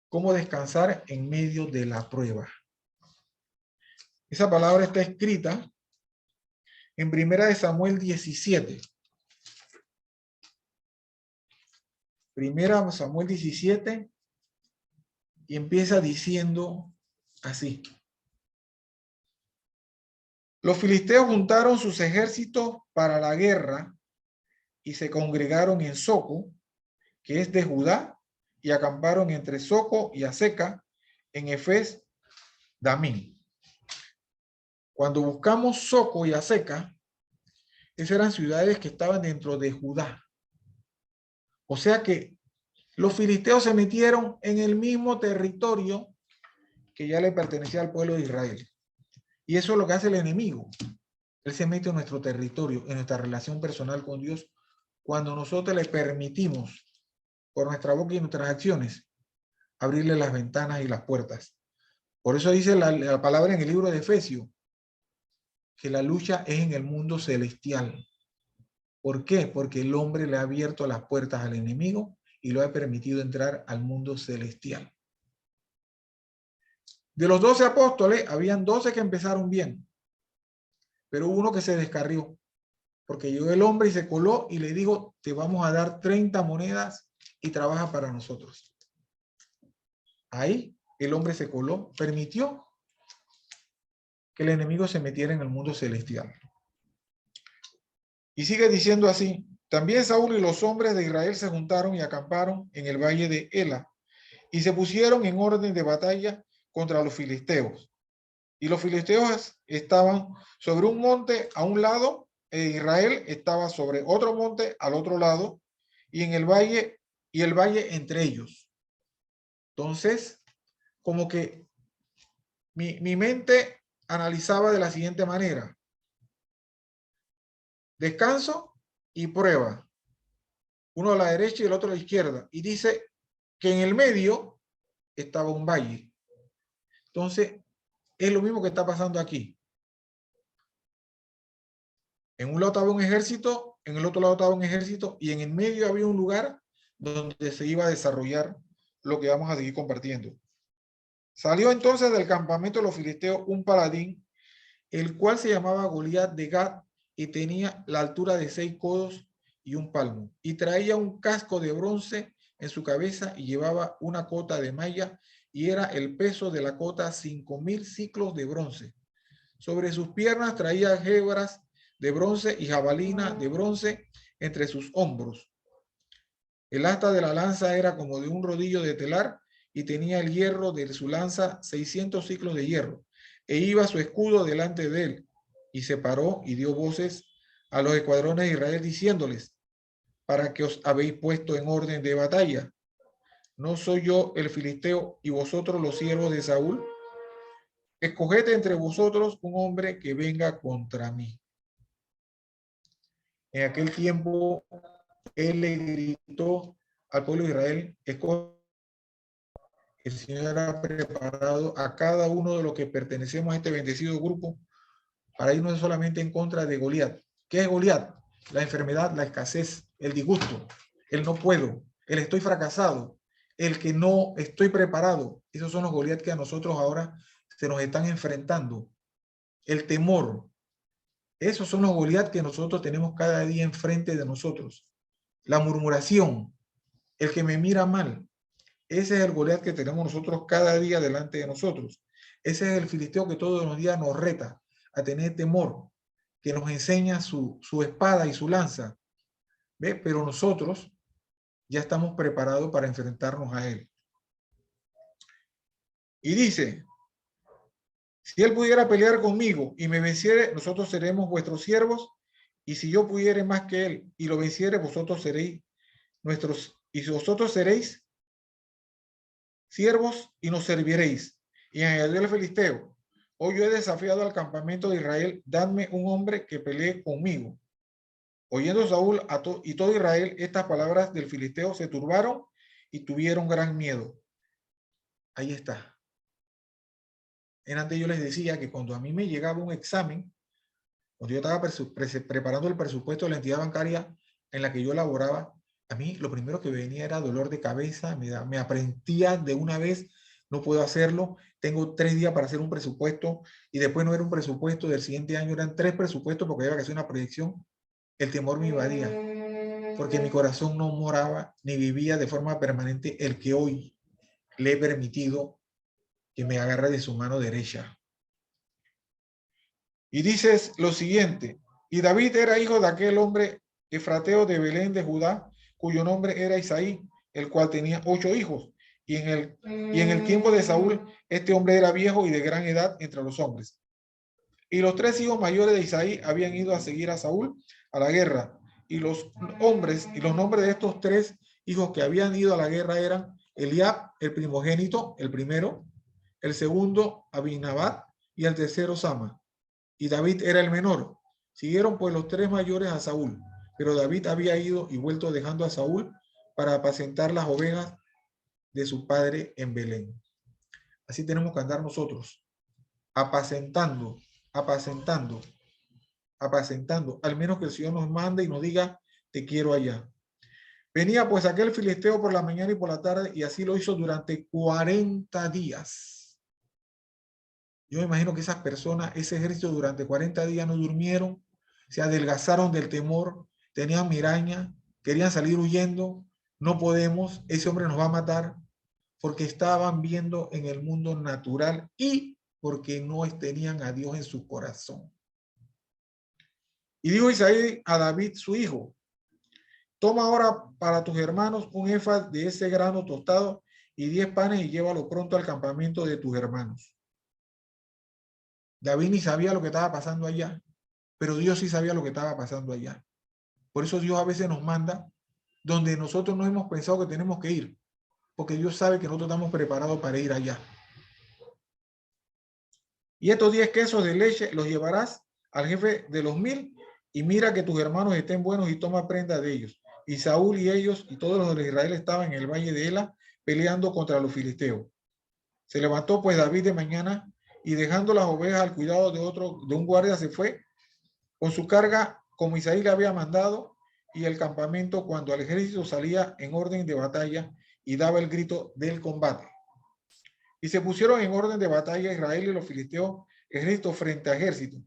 cómo descansar en medio de la prueba. Esa palabra está escrita en 1 Samuel 17. 1 Samuel 17 y empieza diciendo así. Los filisteos juntaron sus ejércitos para la guerra y se congregaron en Soco, que es de Judá, y acamparon entre Soco y Aseca en Efes Damín. Cuando buscamos Soco y Aseca, esas eran ciudades que estaban dentro de Judá. O sea que los filisteos se metieron en el mismo territorio que ya le pertenecía al pueblo de Israel. Y eso es lo que hace el enemigo. Él se mete en nuestro territorio, en nuestra relación personal con Dios, cuando nosotros le permitimos, por nuestra boca y nuestras acciones, abrirle las ventanas y las puertas. Por eso dice la palabra en el libro de Efesios, que la lucha es en el mundo celestial. ¿Por qué? Porque el hombre le ha abierto las puertas al enemigo y lo ha permitido entrar al mundo celestial. De los 12 apóstoles, habían 12 que empezaron bien, pero hubo uno que se descarrió, porque llegó el hombre y se coló y le dijo, te vamos a dar 30 monedas y trabaja para nosotros. Ahí el hombre se coló, permitió que el enemigo se metiera en el mundo celestial. Y sigue diciendo así, también Saúl y los hombres de Israel se juntaron y acamparon en el valle de Ela y se pusieron en orden de batalla contra los filisteos. Y los filisteos estaban sobre un monte a un lado, e Israel estaba sobre otro monte al otro lado, y en el valle, y el valle entre ellos. Entonces, como que mi mente analizaba de la siguiente manera. Descanso y prueba. Uno a la derecha y el otro a la izquierda. Y dice que en el medio estaba un valle. Entonces, es lo mismo que está pasando aquí. En un lado estaba un ejército, en el otro lado estaba un ejército, y en el medio había un lugar donde se iba a desarrollar lo que vamos a seguir compartiendo. Salió entonces del campamento de los filisteos un paladín, el cual se llamaba Goliat de Gat, y tenía la altura de 6 codos y un palmo, y traía un casco de bronce en su cabeza y llevaba una cota de malla, y era el peso de la cota 5,000 ciclos de bronce. Sobre sus piernas traía hebras de bronce y jabalina de bronce entre sus hombros. El asta de la lanza era como de un rodillo de telar y tenía el hierro de su lanza 600 ciclos de hierro. E iba su escudo delante de él y se paró y dio voces a los escuadrones de Israel diciéndoles, ¿para qué os habéis puesto en orden de batalla? ¿no soy yo el filisteo y vosotros los siervos de Saúl? Escoged entre vosotros un hombre que venga contra mí. En aquel tiempo, él le gritó al pueblo de Israel, el Señor ha preparado a cada uno de los que pertenecemos a este bendecido grupo para ir no solamente en contra de Goliat. ¿Qué es Goliat? La enfermedad, la escasez, el disgusto, el no puedo, el estoy fracasado, el que no estoy preparado. Esos son los Goliat que a nosotros ahora se nos están enfrentando. El temor. Esos son los Goliat que nosotros tenemos cada día enfrente de nosotros. La murmuración, el que me mira mal. Ese es el Goliat que tenemos nosotros cada día delante de nosotros. Ese es el filisteo que todos los días nos reta a tener temor, que nos enseña su espada y su lanza. ¿Ve? Pero nosotros ya estamos preparados para enfrentarnos a él. Y dice, si él pudiera pelear conmigo y me venciere, nosotros seremos vuestros siervos, y si yo pudiere más que él y lo venciere, vosotros seréis nuestros, y vosotros seréis siervos y nos serviréis. Y añadió el filisteo, hoy yo he desafiado al campamento de Israel, dadme un hombre que pelee conmigo. Oyendo Saúl y todo Israel estas palabras del filisteo, se turbaron y tuvieron gran miedo. Ahí está. En antes yo les decía que cuando a mí me llegaba un examen, cuando yo estaba preparando el presupuesto de la entidad bancaria en la que yo laboraba, a mí lo primero que venía era dolor de cabeza, me aprendía de una vez, no puedo hacerlo, tengo 3 días para hacer un presupuesto y después no era un presupuesto, del siguiente año eran 3 presupuestos porque había que hacer una proyección. El temor me invadía porque mi corazón no moraba ni vivía de forma permanente el que hoy le he permitido que me agarre de su mano derecha. Y dices lo siguiente, y David era hijo de aquel hombre efrateo de Belén de Judá, cuyo nombre era Isaí, el cual tenía 8 hijos. Y en el tiempo de Saúl, este hombre era viejo y de gran edad entre los hombres. Y los 3 hijos mayores de Isaí habían ido a seguir a Saúl a la guerra. Y los nombres de estos 3 hijos que habían ido a la guerra eran Eliab, el primogénito, el primero, el segundo, Abinadab, y el tercero, Sama. Y David era el menor. Siguieron pues los 3 mayores a Saúl, pero David había ido y vuelto dejando a Saúl para apacentar las ovejas de su padre en Belén. Así tenemos que andar nosotros, apacentando, al menos que el Señor nos mande y nos diga, te quiero allá. Venía pues aquel filisteo por la mañana y por la tarde, y así lo hizo durante 40 días. Yo me imagino que esas personas, ese ejército durante 40 días no durmieron, se adelgazaron del temor, tenían miraña, querían salir huyendo, no podemos, ese hombre nos va a matar, porque estaban viendo en el mundo natural y porque no tenían a Dios en su corazón. Y dijo Isaí a David, su hijo, toma ahora para tus hermanos un efa de ese grano tostado y 10 panes y llévalo pronto al campamento de tus hermanos. David ni sabía lo que estaba pasando allá, pero Dios sí sabía lo que estaba pasando allá. Por eso Dios a veces nos manda donde nosotros no hemos pensado que tenemos que ir, porque Dios sabe que nosotros estamos preparados para ir allá. Y estos 10 quesos de leche los llevarás al jefe de los 1000 y mira que tus hermanos estén buenos y toma prenda de ellos. Y Saúl y ellos y todos los de Israel estaban en el valle de Ela peleando contra los filisteos. Se levantó pues David de mañana y dejando las ovejas al cuidado de un guardia se fue con su carga como Isaí le había mandado y el campamento cuando el ejército salía en orden de batalla y daba el grito del combate. Y se pusieron en orden de batalla Israel y los filisteos, ejército frente a ejército.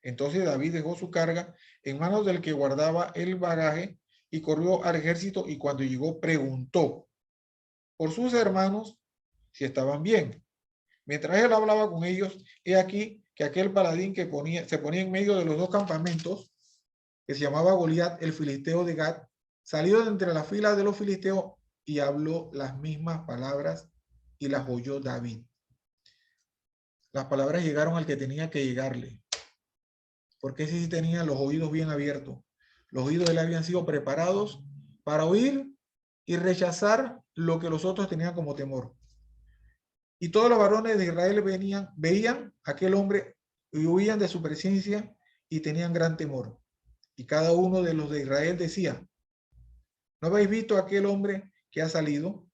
Entonces David dejó su carga en manos del que guardaba el bagaje y corrió al ejército y cuando llegó preguntó por sus hermanos si estaban bien. Mientras él hablaba con ellos, he aquí que aquel paladín que se ponía en medio de los 2 campamentos, que se llamaba Goliat, el filisteo de Gat, salió de entre las filas de los filisteos y habló las mismas palabras y las oyó David. Las palabras llegaron al que tenía que llegarle, porque ese sí tenía los oídos bien abiertos. Los oídos de él habían sido preparados para oír y rechazar lo que los otros tenían como temor. Y todos los varones de Israel veían a aquel hombre y huían de su presencia y tenían gran temor. Y cada uno de los de Israel decía, ¿no habéis visto a aquel hombre que ha salido?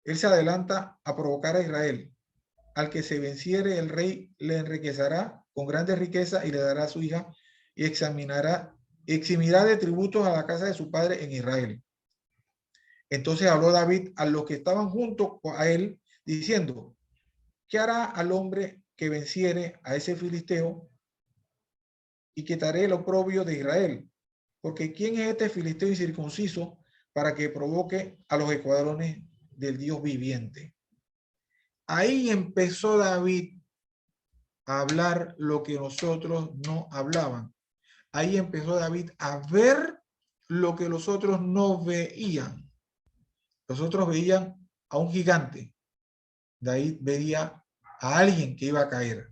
Él se adelanta a provocar a Israel. Al que se venciere, el rey le enriquecerá con grandes riquezas y le dará a su hija y eximirá de tributos a la casa de su padre en Israel. Entonces habló David a los que estaban junto a él, diciendo, ¿qué hará al hombre que venciere a ese filisteo y quitaré el oprobio de Israel? Porque ¿quién es este filisteo incircunciso para que provoque a los escuadrones del Dios viviente? Ahí empezó David a hablar lo que nosotros no hablaban. Ahí empezó David a ver lo que los otros no veían. Los otros veían a un gigante. David veía a alguien que iba a caer.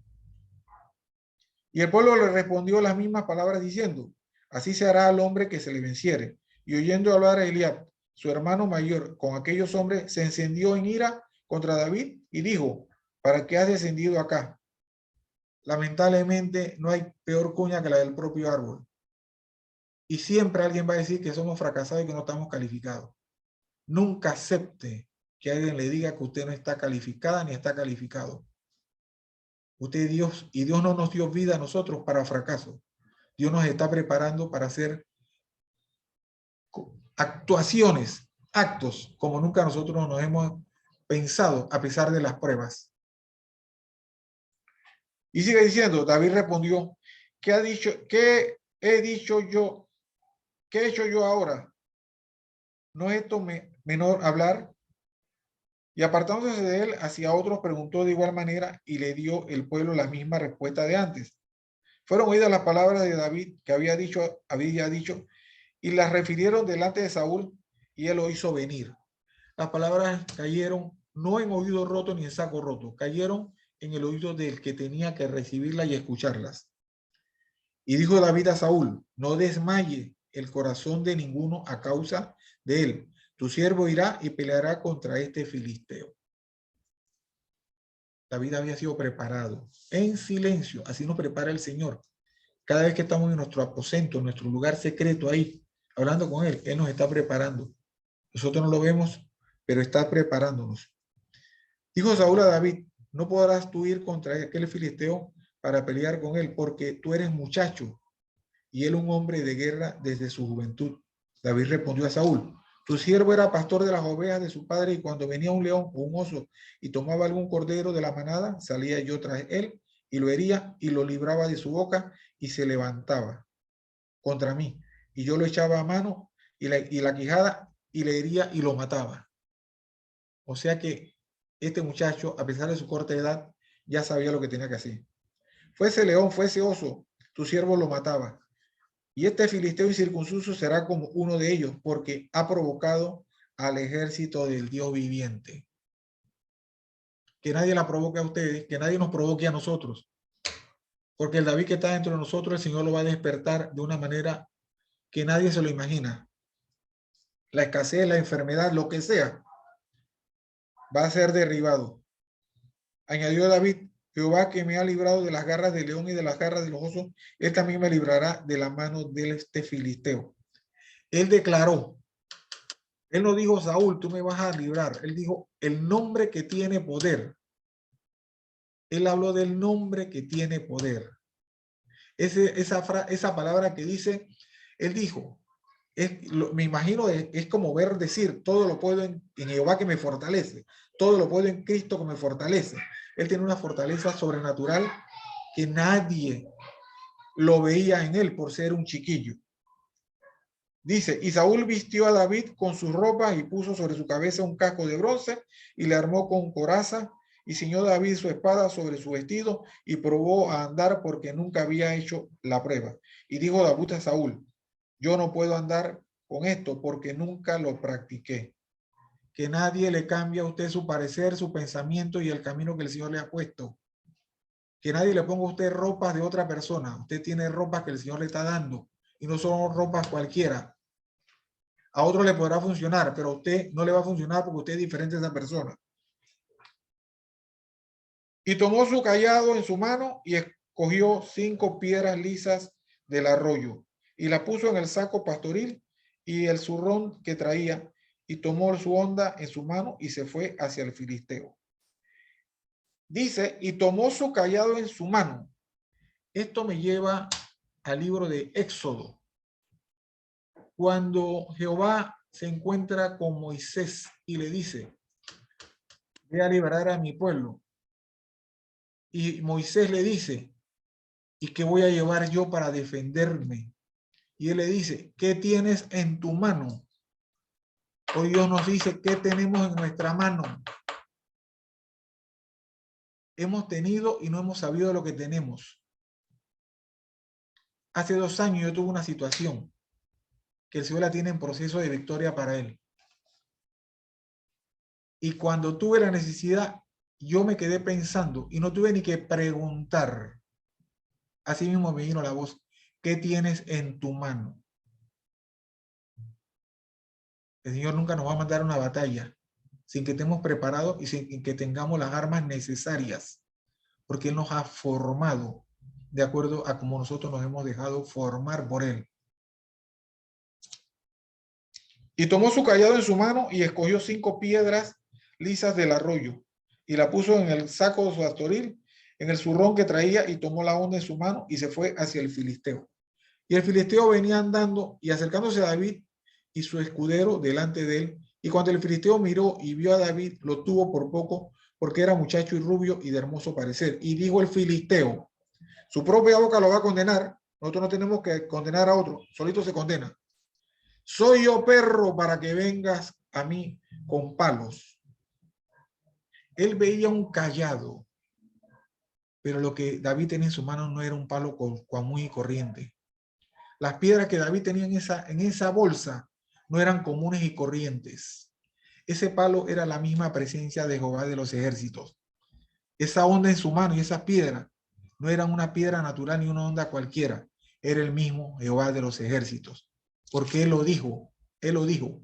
Y el pueblo le respondió las mismas palabras diciendo, así se hará al hombre que se le venciere. Y oyendo hablar a Eliab, su hermano mayor, con aquellos hombres, se encendió en ira contra David y dijo, ¿para qué has descendido acá? Lamentablemente no hay peor cuña que la del propio árbol. Y siempre alguien va a decir que somos fracasados y que no estamos calificados. Nunca acepte que alguien le diga que usted no está calificada ni está calificado. Usted es Dios y Dios no nos dio vida a nosotros para fracaso. Dios nos está preparando para hacer actuaciones, actos, como nunca nosotros nos hemos pensado a pesar de las pruebas. Y sigue diciendo, David respondió, ¿qué he dicho yo? ¿Qué he hecho yo ahora? ¿No es esto menor hablar? Y apartándose de él hacia otros, preguntó de igual manera y le dio el pueblo la misma respuesta de antes. Fueron oídas las palabras de David que había dicho, y las refirieron delante de Saúl y él lo hizo venir. Las palabras cayeron no en oído roto ni en saco roto, cayeron en el oído del que tenía que recibirlas y escucharlas. Y dijo David a Saúl, no desmaye el corazón de ninguno a causa de él. Tu siervo irá y peleará contra este filisteo. David había sido preparado en silencio. Así nos prepara el Señor. Cada vez que estamos en nuestro aposento, en nuestro lugar secreto ahí, hablando con Él, Él nos está preparando. Nosotros no lo vemos, pero está preparándonos. Dijo Saúl a David, no podrás tú ir contra aquel filisteo para pelear con él, porque tú eres muchacho y él un hombre de guerra desde su juventud. David respondió a Saúl, tu siervo era pastor de las ovejas de su padre y cuando venía un león o un oso y tomaba algún cordero de la manada, salía yo tras él y lo hería y lo libraba de su boca y se levantaba contra mí. Y yo lo echaba a mano y la quijada y le hería y lo mataba. O sea que este muchacho, a pesar de su corta edad, ya sabía lo que tenía que hacer. Fuese león, fuese oso, tu siervo lo mataba. Y este filisteo incircunciso será como uno de ellos, porque ha provocado al ejército del Dios viviente. Que nadie la provoque a ustedes, que nadie nos provoque a nosotros. Porque el David que está dentro de nosotros, el Señor lo va a despertar de una manera que nadie se lo imagina. La escasez, la enfermedad, lo que sea, va a ser derribado. Añadió David, Jehová que me ha librado de las garras del león y de las garras de los osos, él también me librará de la mano de este filisteo. Él declaró, él no dijo, Saúl, tú me vas a librar. Él dijo, el nombre que tiene poder. Él habló del nombre que tiene poder. Esa palabra que dice, él dijo, me imagino, es como ver decir, todo lo puedo en Jehová que me fortalece, todo lo puedo en Cristo que me fortalece. Él tiene una fortaleza sobrenatural que nadie lo veía en él por ser un chiquillo. Dice, y Saúl vistió a David con sus ropas y puso sobre su cabeza un casco de bronce y le armó con coraza y ciñó David su espada sobre su vestido y probó a andar porque nunca había hecho la prueba. Y dijo David a Saúl, yo no puedo andar con esto porque nunca lo practiqué. Que nadie le cambie a usted su parecer, su pensamiento y el camino que el Señor le ha puesto. Que nadie le ponga a usted ropas de otra persona. Usted tiene ropas que el Señor le está dando y no son ropas cualquiera. A otro le podrá funcionar, pero a usted no le va a funcionar porque usted es diferente a esa persona. Y tomó su cayado en su mano y escogió 5 piedras lisas del arroyo y la puso en el saco pastoril y el zurrón que traía, y tomó su honda en su mano y se fue hacia el filisteo. Dice, y tomó su cayado en su mano. Esto me lleva al libro de Éxodo, cuando Jehová se encuentra con Moisés y le dice, voy a liberar a mi pueblo. Y Moisés le dice, ¿y qué voy a llevar yo para defenderme? Y él le dice, ¿qué tienes en tu mano? Hoy Dios nos dice, ¿qué tenemos en nuestra mano? Hemos tenido y no hemos sabido lo que tenemos. Hace 2 años yo tuve una situación que el Señor la tiene en proceso de victoria para él. Y cuando tuve la necesidad, yo me quedé pensando y no tuve ni que preguntar. Así mismo me vino la voz, ¿qué tienes en tu mano? El Señor nunca nos va a mandar una batalla sin que estemos preparados y sin que tengamos las armas necesarias, porque Él nos ha formado de acuerdo a cómo nosotros nos hemos dejado formar por Él. Y tomó su cayado en su mano y escogió 5 piedras lisas del arroyo y la puso en el saco de su pastoril, en el zurrón que traía, y tomó la honda en su mano y se fue hacia el filisteo. Y el filisteo venía andando y acercándose a David y su escudero delante de él. Y cuando el filisteo miró y vio a David, lo tuvo por poco, porque era muchacho y rubio y de hermoso parecer. Y dijo el filisteo, su propia boca lo va a condenar. Nosotros no tenemos que condenar a otro, solito se condena. Soy yo perro para que vengas a mí con palos. Él veía un cayado, pero lo que David tenía en su mano no era un palo común y corriente. Las piedras que David tenía en esa bolsa no eran comunes y corrientes. Ese palo era la misma presencia de Jehová de los ejércitos. Esa onda en su mano y esa piedra no eran una piedra natural ni una onda cualquiera. Era el mismo Jehová de los ejércitos. Porque Él lo dijo. Él lo dijo.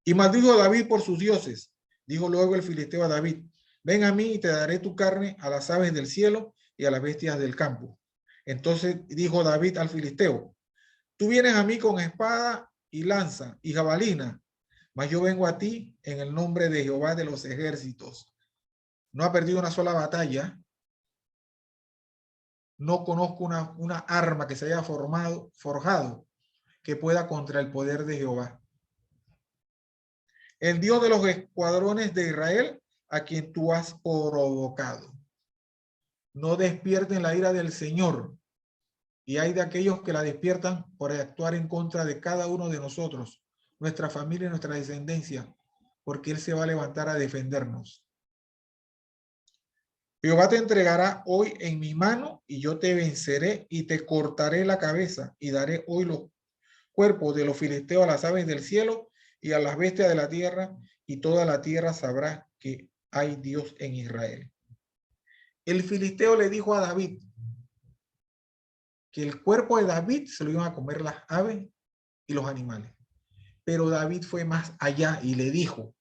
Y maldijo David por sus dioses. Dijo luego el filisteo a David, ven a mí y te daré tu carne a las aves del cielo y a las bestias del campo. Entonces dijo David al filisteo, tú vienes a mí con espada y lanza y jabalina, mas yo vengo a ti en el nombre de Jehová de los ejércitos. No ha perdido una sola batalla. No conozco una arma que se haya forjado que pueda contra el poder de Jehová. El Dios de los escuadrones de Israel, a quien tú has provocado. No despierten la ira del Señor. Y hay de aquellos que la despiertan por actuar en contra de cada uno de nosotros, nuestra familia y nuestra descendencia, porque Él se va a levantar a defendernos. Jehová te entregará hoy en mi mano y yo te venceré y te cortaré la cabeza y daré hoy los cuerpos de los filisteos a las aves del cielo y a las bestias de la tierra, y toda la tierra sabrá que hay Dios en Israel. El filisteo le dijo a David que el cuerpo de David se lo iban a comer las aves y los animales. Pero David fue más allá y le dijo,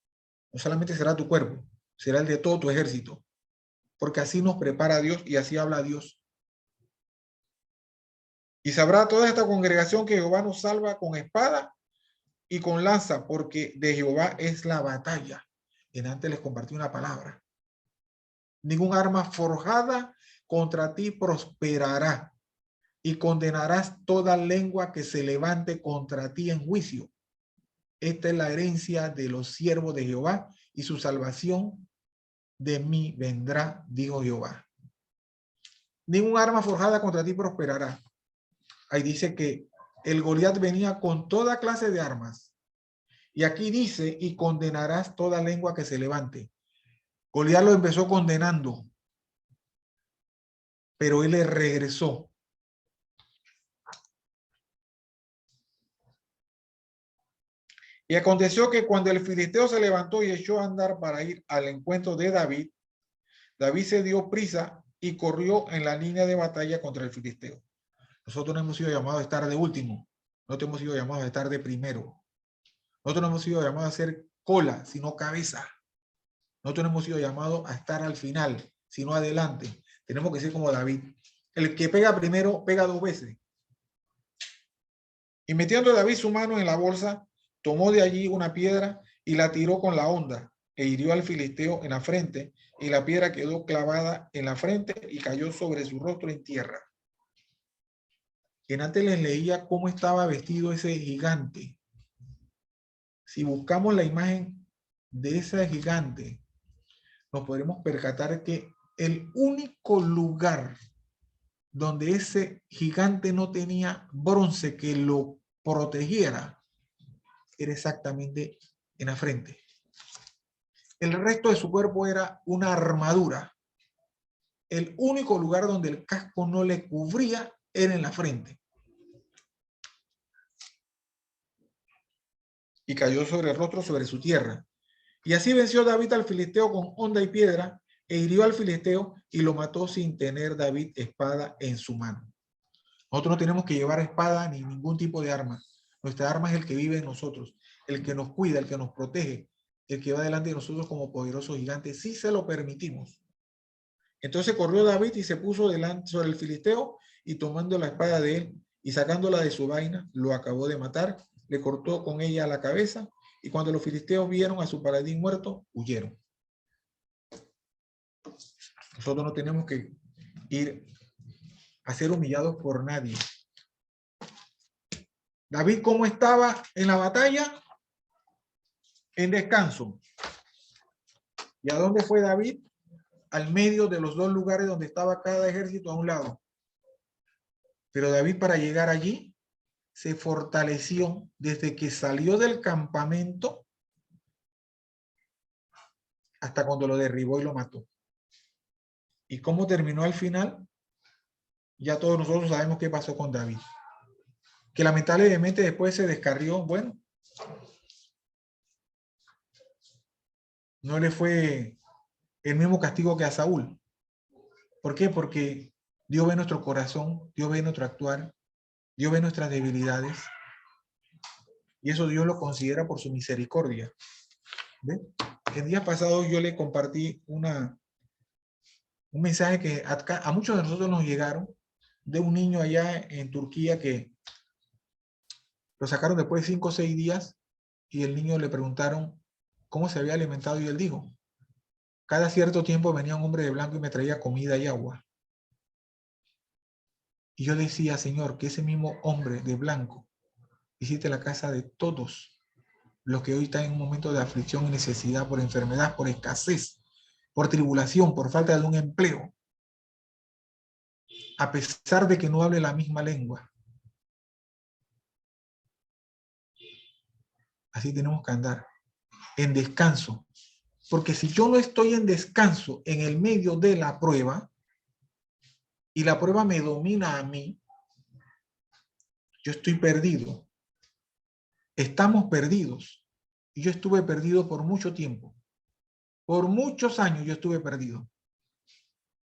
no solamente será tu cuerpo, será el de todo tu ejército, porque así nos prepara Dios y así habla Dios. Y sabrá toda esta congregación que Jehová nos salva con espada y con lanza, porque de Jehová es la batalla. En antes les compartí una palabra. Ningún arma forjada contra ti prosperará, y condenarás toda lengua que se levante contra ti en juicio. Esta es la herencia de los siervos de Jehová, y su salvación de mí vendrá, dijo Jehová. Ningún arma forjada contra ti prosperará. Ahí dice que el Goliat venía con toda clase de armas. Y aquí dice, y condenarás toda lengua que se levante. Goliat lo empezó condenando, pero él le regresó. Y aconteció que cuando el filisteo se levantó y echó a andar para ir al encuentro de David, David se dio prisa y corrió en la línea de batalla contra el filisteo. Nosotros no hemos sido llamados a estar de último. Nosotros hemos sido llamados a estar de primero. Nosotros no hemos sido llamados a hacer cola, sino cabeza. Nosotros no hemos sido llamados a estar al final, sino adelante. Tenemos que ser como David. El que pega primero, pega 2 veces. Y metiendo David su mano en la bolsa, tomó de allí una piedra y la tiró con la honda e hirió al filisteo en la frente, y la piedra quedó clavada en la frente y cayó sobre su rostro en tierra. Quien antes les leía cómo estaba vestido ese gigante. Si buscamos la imagen de ese gigante, nos podremos percatar que el único lugar donde ese gigante no tenía bronce que lo protegiera era exactamente en la frente. El resto de su cuerpo era una armadura. El único lugar donde el casco no le cubría era en la frente. Y cayó sobre el rostro, sobre su tierra. Y así venció David al filisteo con honda y piedra, e hirió al filisteo y lo mató sin tener David espada en su mano. Nosotros no tenemos que llevar espada ni ningún tipo de arma. Nuestra arma es el que vive en nosotros, el que nos cuida, el que nos protege, el que va delante de nosotros como poderoso gigante, si se lo permitimos. Entonces corrió David y se puso delante sobre el filisteo, y tomando la espada de él y sacándola de su vaina, lo acabó de matar, le cortó con ella la cabeza, y cuando los filisteos vieron a su paladín muerto, huyeron. Nosotros no tenemos que ir a ser humillados por nadie. David, ¿cómo estaba en la batalla? En descanso. ¿Y a dónde fue David? Al medio de los 2 lugares donde estaba cada ejército a un lado. Pero David, para llegar allí, se fortaleció desde que salió del campamento hasta cuando lo derribó y lo mató. ¿Y cómo terminó al final? Ya todos nosotros sabemos qué pasó con David. Que lamentablemente después se descarrió. Bueno, no le fue el mismo castigo que a Saúl. ¿Por qué? Porque Dios ve nuestro corazón, Dios ve nuestro actuar, Dios ve nuestras debilidades, y eso Dios lo considera por su misericordia. ¿Ve? El día pasado yo le compartí un mensaje que a muchos de nosotros nos llegaron, de un niño allá en Turquía que lo sacaron después de 5 o 6 días, y el niño le preguntaron cómo se había alimentado, y él dijo: cada cierto tiempo venía un hombre de blanco y me traía comida y agua. Y yo decía: Señor, que ese mismo hombre de blanco visite la casa de todos los que hoy están en un momento de aflicción y necesidad, por enfermedad, por escasez, por tribulación, por falta de un empleo, a pesar de que no hable la misma lengua. Así tenemos que andar, en descanso. Porque si yo no estoy en descanso en el medio de la prueba, y la prueba me domina a mí, yo estoy perdido. Estamos perdidos. Y yo estuve perdido por mucho tiempo. Por muchos años yo estuve perdido.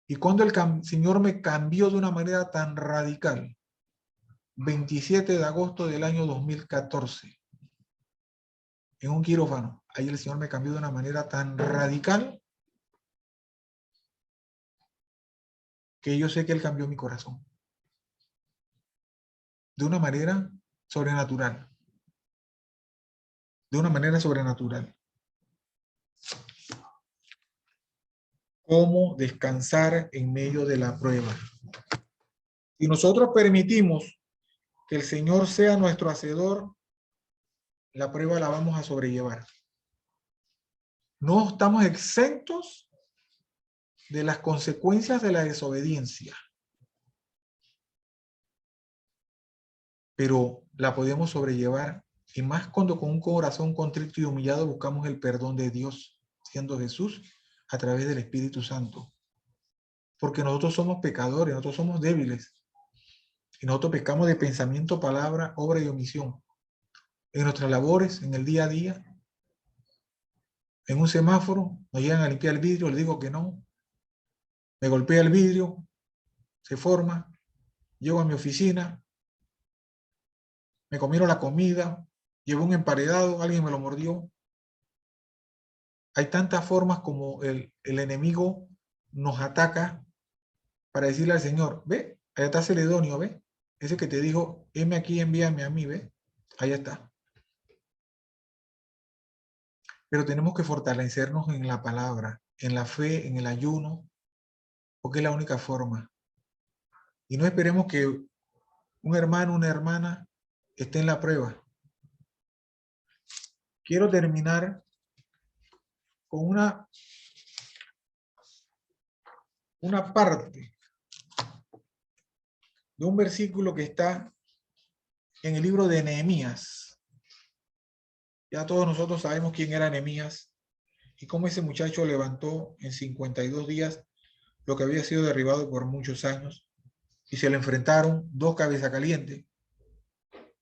Y cuando el Señor me cambió de una manera tan radical, 27 de agosto del año 2014, en un quirófano, ahí el Señor me cambió de una manera tan radical que yo sé que Él cambió mi corazón. De una manera sobrenatural. De una manera sobrenatural. ¿Cómo descansar en medio de la prueba? Si nosotros permitimos que el Señor sea nuestro hacedor, la prueba la vamos a sobrellevar. No estamos exentos de las consecuencias de la desobediencia, pero la podemos sobrellevar, y más cuando con un corazón contrito y humillado buscamos el perdón de Dios, siendo Jesús, a través del Espíritu Santo. Porque nosotros somos pecadores, nosotros somos débiles, y nosotros pecamos de pensamiento, palabra, obra y omisión. En nuestras labores, en el día a día, en un semáforo, nos llegan a limpiar el vidrio, le digo que no, me golpea el vidrio, se forma, llego a mi oficina, me comieron la comida, llevé un emparedado, alguien me lo mordió. Hay tantas formas como el enemigo nos ataca para decirle al Señor, ve, allá está Celedonio, ve, ese que te dijo, heme aquí, envíame a mí, ve, allá está. Pero tenemos que fortalecernos en la palabra, en la fe, en el ayuno, porque es la única forma. Y no esperemos que un hermano, una hermana esté en la prueba. Quiero terminar con una parte de un versículo que está en el libro de Nehemías. Ya todos nosotros sabemos quién era Nehemías y cómo ese muchacho levantó en 52 días lo que había sido derribado por muchos años, y se le enfrentaron dos cabezas calientes,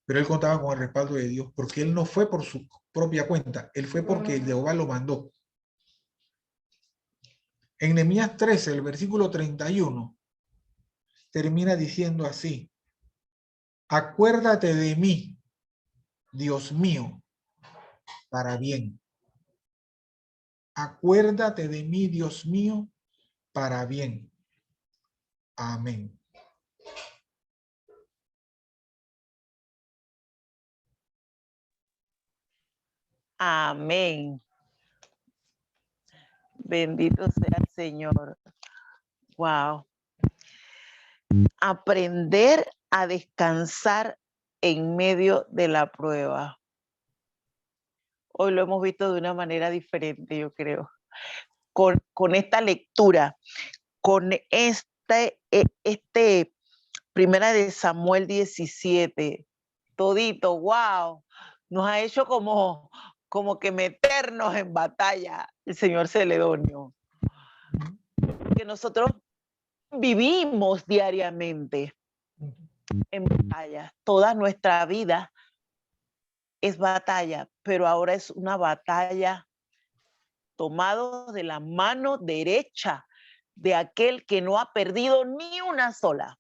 pero él contaba con el respaldo de Dios, porque él no fue por su propia cuenta, él fue porque Jehová lo mandó. En Nehemías 13, el versículo 31, termina diciendo así: acuérdate de mí, Dios mío, para bien. Acuérdate de mí, Dios mío, para bien. Amén. Amén. Bendito sea el Señor. Wow. Aprender a descansar en medio de la prueba. Hoy lo hemos visto de una manera diferente, yo creo. Con esta lectura, con este Primera de Samuel 17, todito, wow, nos ha hecho como que meternos en batalla el señor Celedonio. Que nosotros vivimos diariamente en batalla. Toda nuestra vida es batalla, pero ahora es una batalla tomado de la mano derecha de aquel que no ha perdido ni una sola.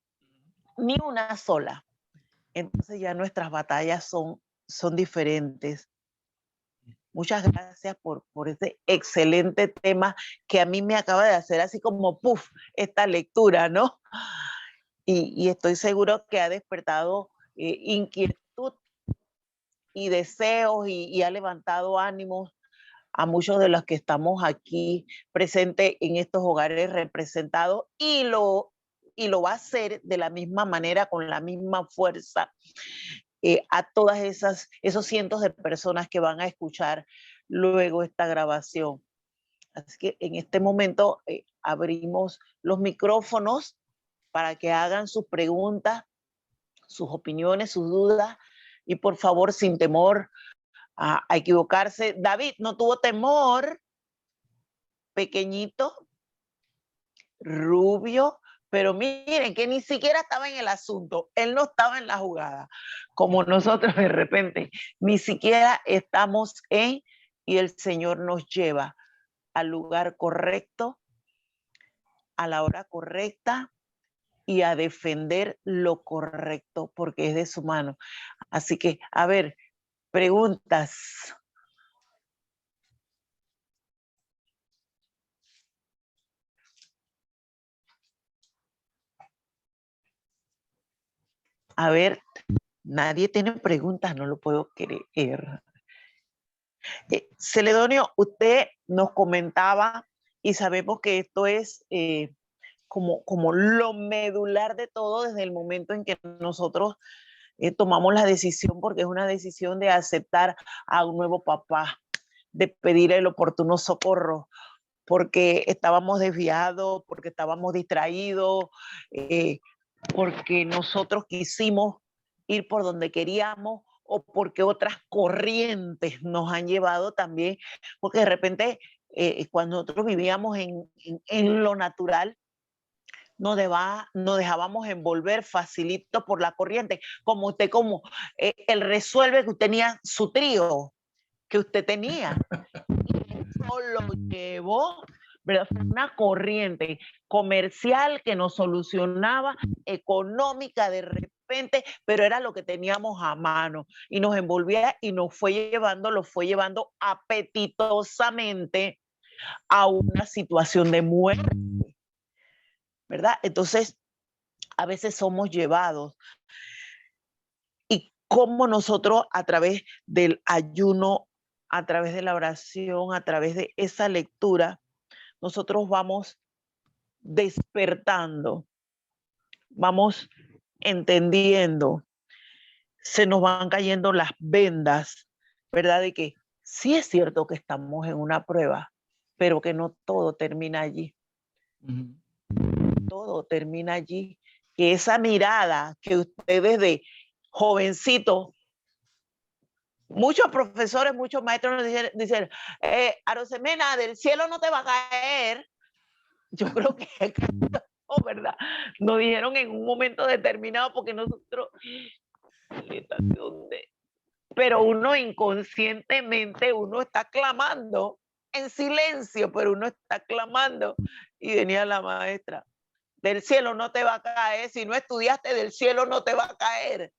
Entonces ya nuestras batallas son diferentes. Muchas gracias por ese excelente tema que a mí me acaba de hacer así como puff esta lectura, ¿no? Y estoy seguro que ha despertado inquietud y deseos y ha levantado ánimos a muchos de los que estamos aquí presentes en estos hogares representados, y lo va a hacer de la misma manera, con la misma fuerza, a todas esos cientos de personas que van a escuchar luego esta grabación. Así que en este momento abrimos los micrófonos para que hagan sus preguntas, sus opiniones, sus dudas, y por favor, sin temor a equivocarse. David no tuvo temor, pequeñito, rubio, pero miren que ni siquiera estaba en el asunto, él no estaba en la jugada, como nosotros de repente, ni siquiera estamos y el Señor nos lleva al lugar correcto, a la hora correcta y a defender lo correcto, porque es de su mano. Así que, a ver, preguntas. A ver, nadie tiene preguntas, no lo puedo creer. Celedonio, usted nos comentaba, y sabemos que esto es como lo medular de todo desde el momento en que nosotros tomamos la decisión, porque es una decisión de aceptar a un nuevo papá, de pedir el oportuno socorro, porque estábamos desviados, porque estábamos distraídos, porque nosotros quisimos ir por donde queríamos, o porque otras corrientes nos han llevado también, porque de repente cuando nosotros vivíamos en lo natural, nos dejábamos envolver facilito por la corriente, como usted, el resuelve que usted tenía, su trío que usted tenía, y eso lo llevó, ¿verdad? Fue una corriente comercial que nos solucionaba, económica de repente, repente, pero era lo que teníamos a mano y nos envolvía y nos fue llevando, lo fue llevando apetitosamente a una situación de muerte, ¿verdad? Entonces, a veces somos llevados y cómo nosotros a través del ayuno, a través de la oración, a través de esa lectura, nosotros vamos despertando, vamos entendiendo, se nos van cayendo las vendas, ¿verdad? De que sí es cierto que estamos en una prueba, pero que no todo termina allí. Todo termina allí. Que esa mirada que ustedes de jovencitos, muchos profesores, muchos maestros nos dicen Arosemena, del cielo no te va a caer. Yo creo que oh, ¿verdad? Nos dijeron en un momento determinado porque nosotros, pero uno inconscientemente, uno está clamando en silencio, pero uno está clamando. Y venía la maestra, del cielo no te va a caer, si no estudiaste del cielo no te va a caer.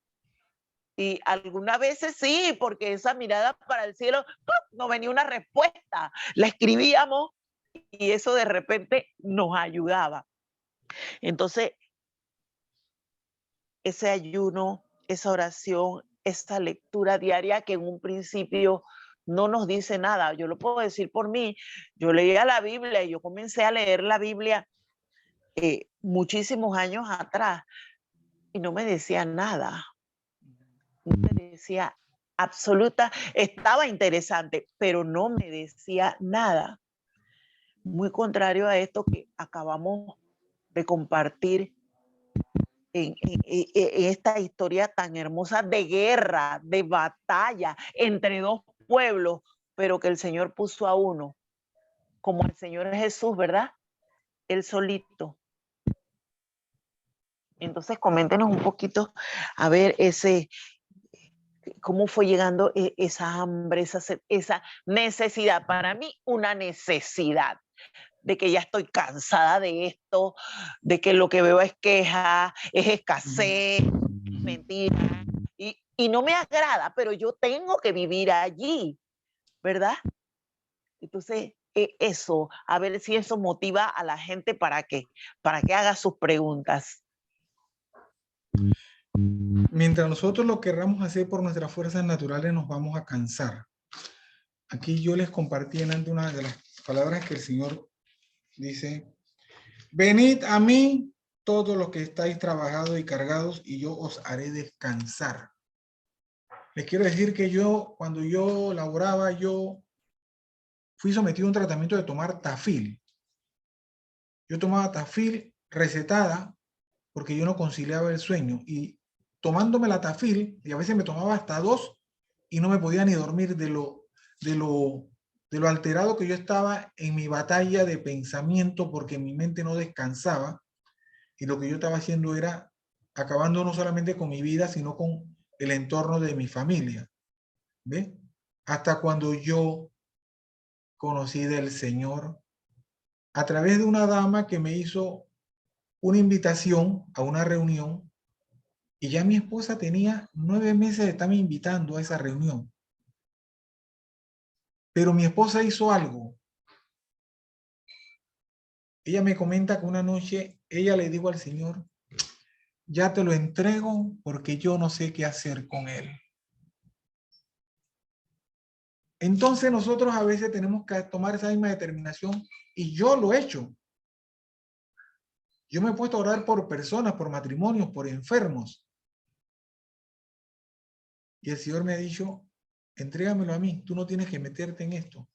Y algunas veces sí, porque esa mirada para el cielo, nos venía una respuesta, la escribíamos y eso de repente nos ayudaba. Entonces, ese ayuno, esa oración, esa lectura diaria que en un principio no nos dice nada. Yo lo puedo decir por mí. Yo leía la Biblia y yo comencé a leer la Biblia muchísimos años atrás y no me decía nada. No me decía absoluta, estaba interesante, pero no me decía nada. Muy contrario a esto que acabamos de compartir en esta historia tan hermosa de guerra, de batalla entre dos pueblos, pero que el Señor puso a uno, como el Señor Jesús, ¿verdad? Él solito. Entonces, coméntenos un poquito, a ver, cómo fue llegando esa hambre, esa necesidad. Para mí, una necesidad de que ya estoy cansada de esto, de que lo que veo es queja, es escasez, mentira, y no me agrada, pero yo tengo que vivir allí, ¿verdad? Entonces, eso, a ver si eso motiva a la gente para que haga sus preguntas. Mientras nosotros lo querramos hacer por nuestras fuerzas naturales, nos vamos a cansar. Aquí yo les compartí en una de las palabras que el Señor dice: venid a mí todos los que estáis trabajados y cargados, y yo os haré descansar. Les quiero decir que yo, cuando yo laboraba, yo fui sometido a un tratamiento de tomar Tafil. Yo tomaba Tafil recetada porque yo no conciliaba el sueño, y tomándome la Tafil, y a veces me tomaba hasta 2 y no me podía ni dormir de lo alterado que yo estaba en mi batalla de pensamiento, porque mi mente no descansaba y lo que yo estaba haciendo era acabando no solamente con mi vida, sino con el entorno de mi familia. ¿Ve? Hasta cuando yo conocí del Señor a través de una dama que me hizo una invitación a una reunión, y ya mi esposa tenía 9 meses de estarme invitando a esa reunión. Pero mi esposa hizo algo. Ella me comenta que una noche ella le dijo al Señor: ya te lo entrego porque yo no sé qué hacer con él. Entonces nosotros a veces tenemos que tomar esa misma determinación, y yo lo he hecho. Yo me he puesto a orar por personas, por matrimonios, por enfermos. Y el Señor me ha dicho: entrégamelo a mí, tú no tienes que meterte en esto.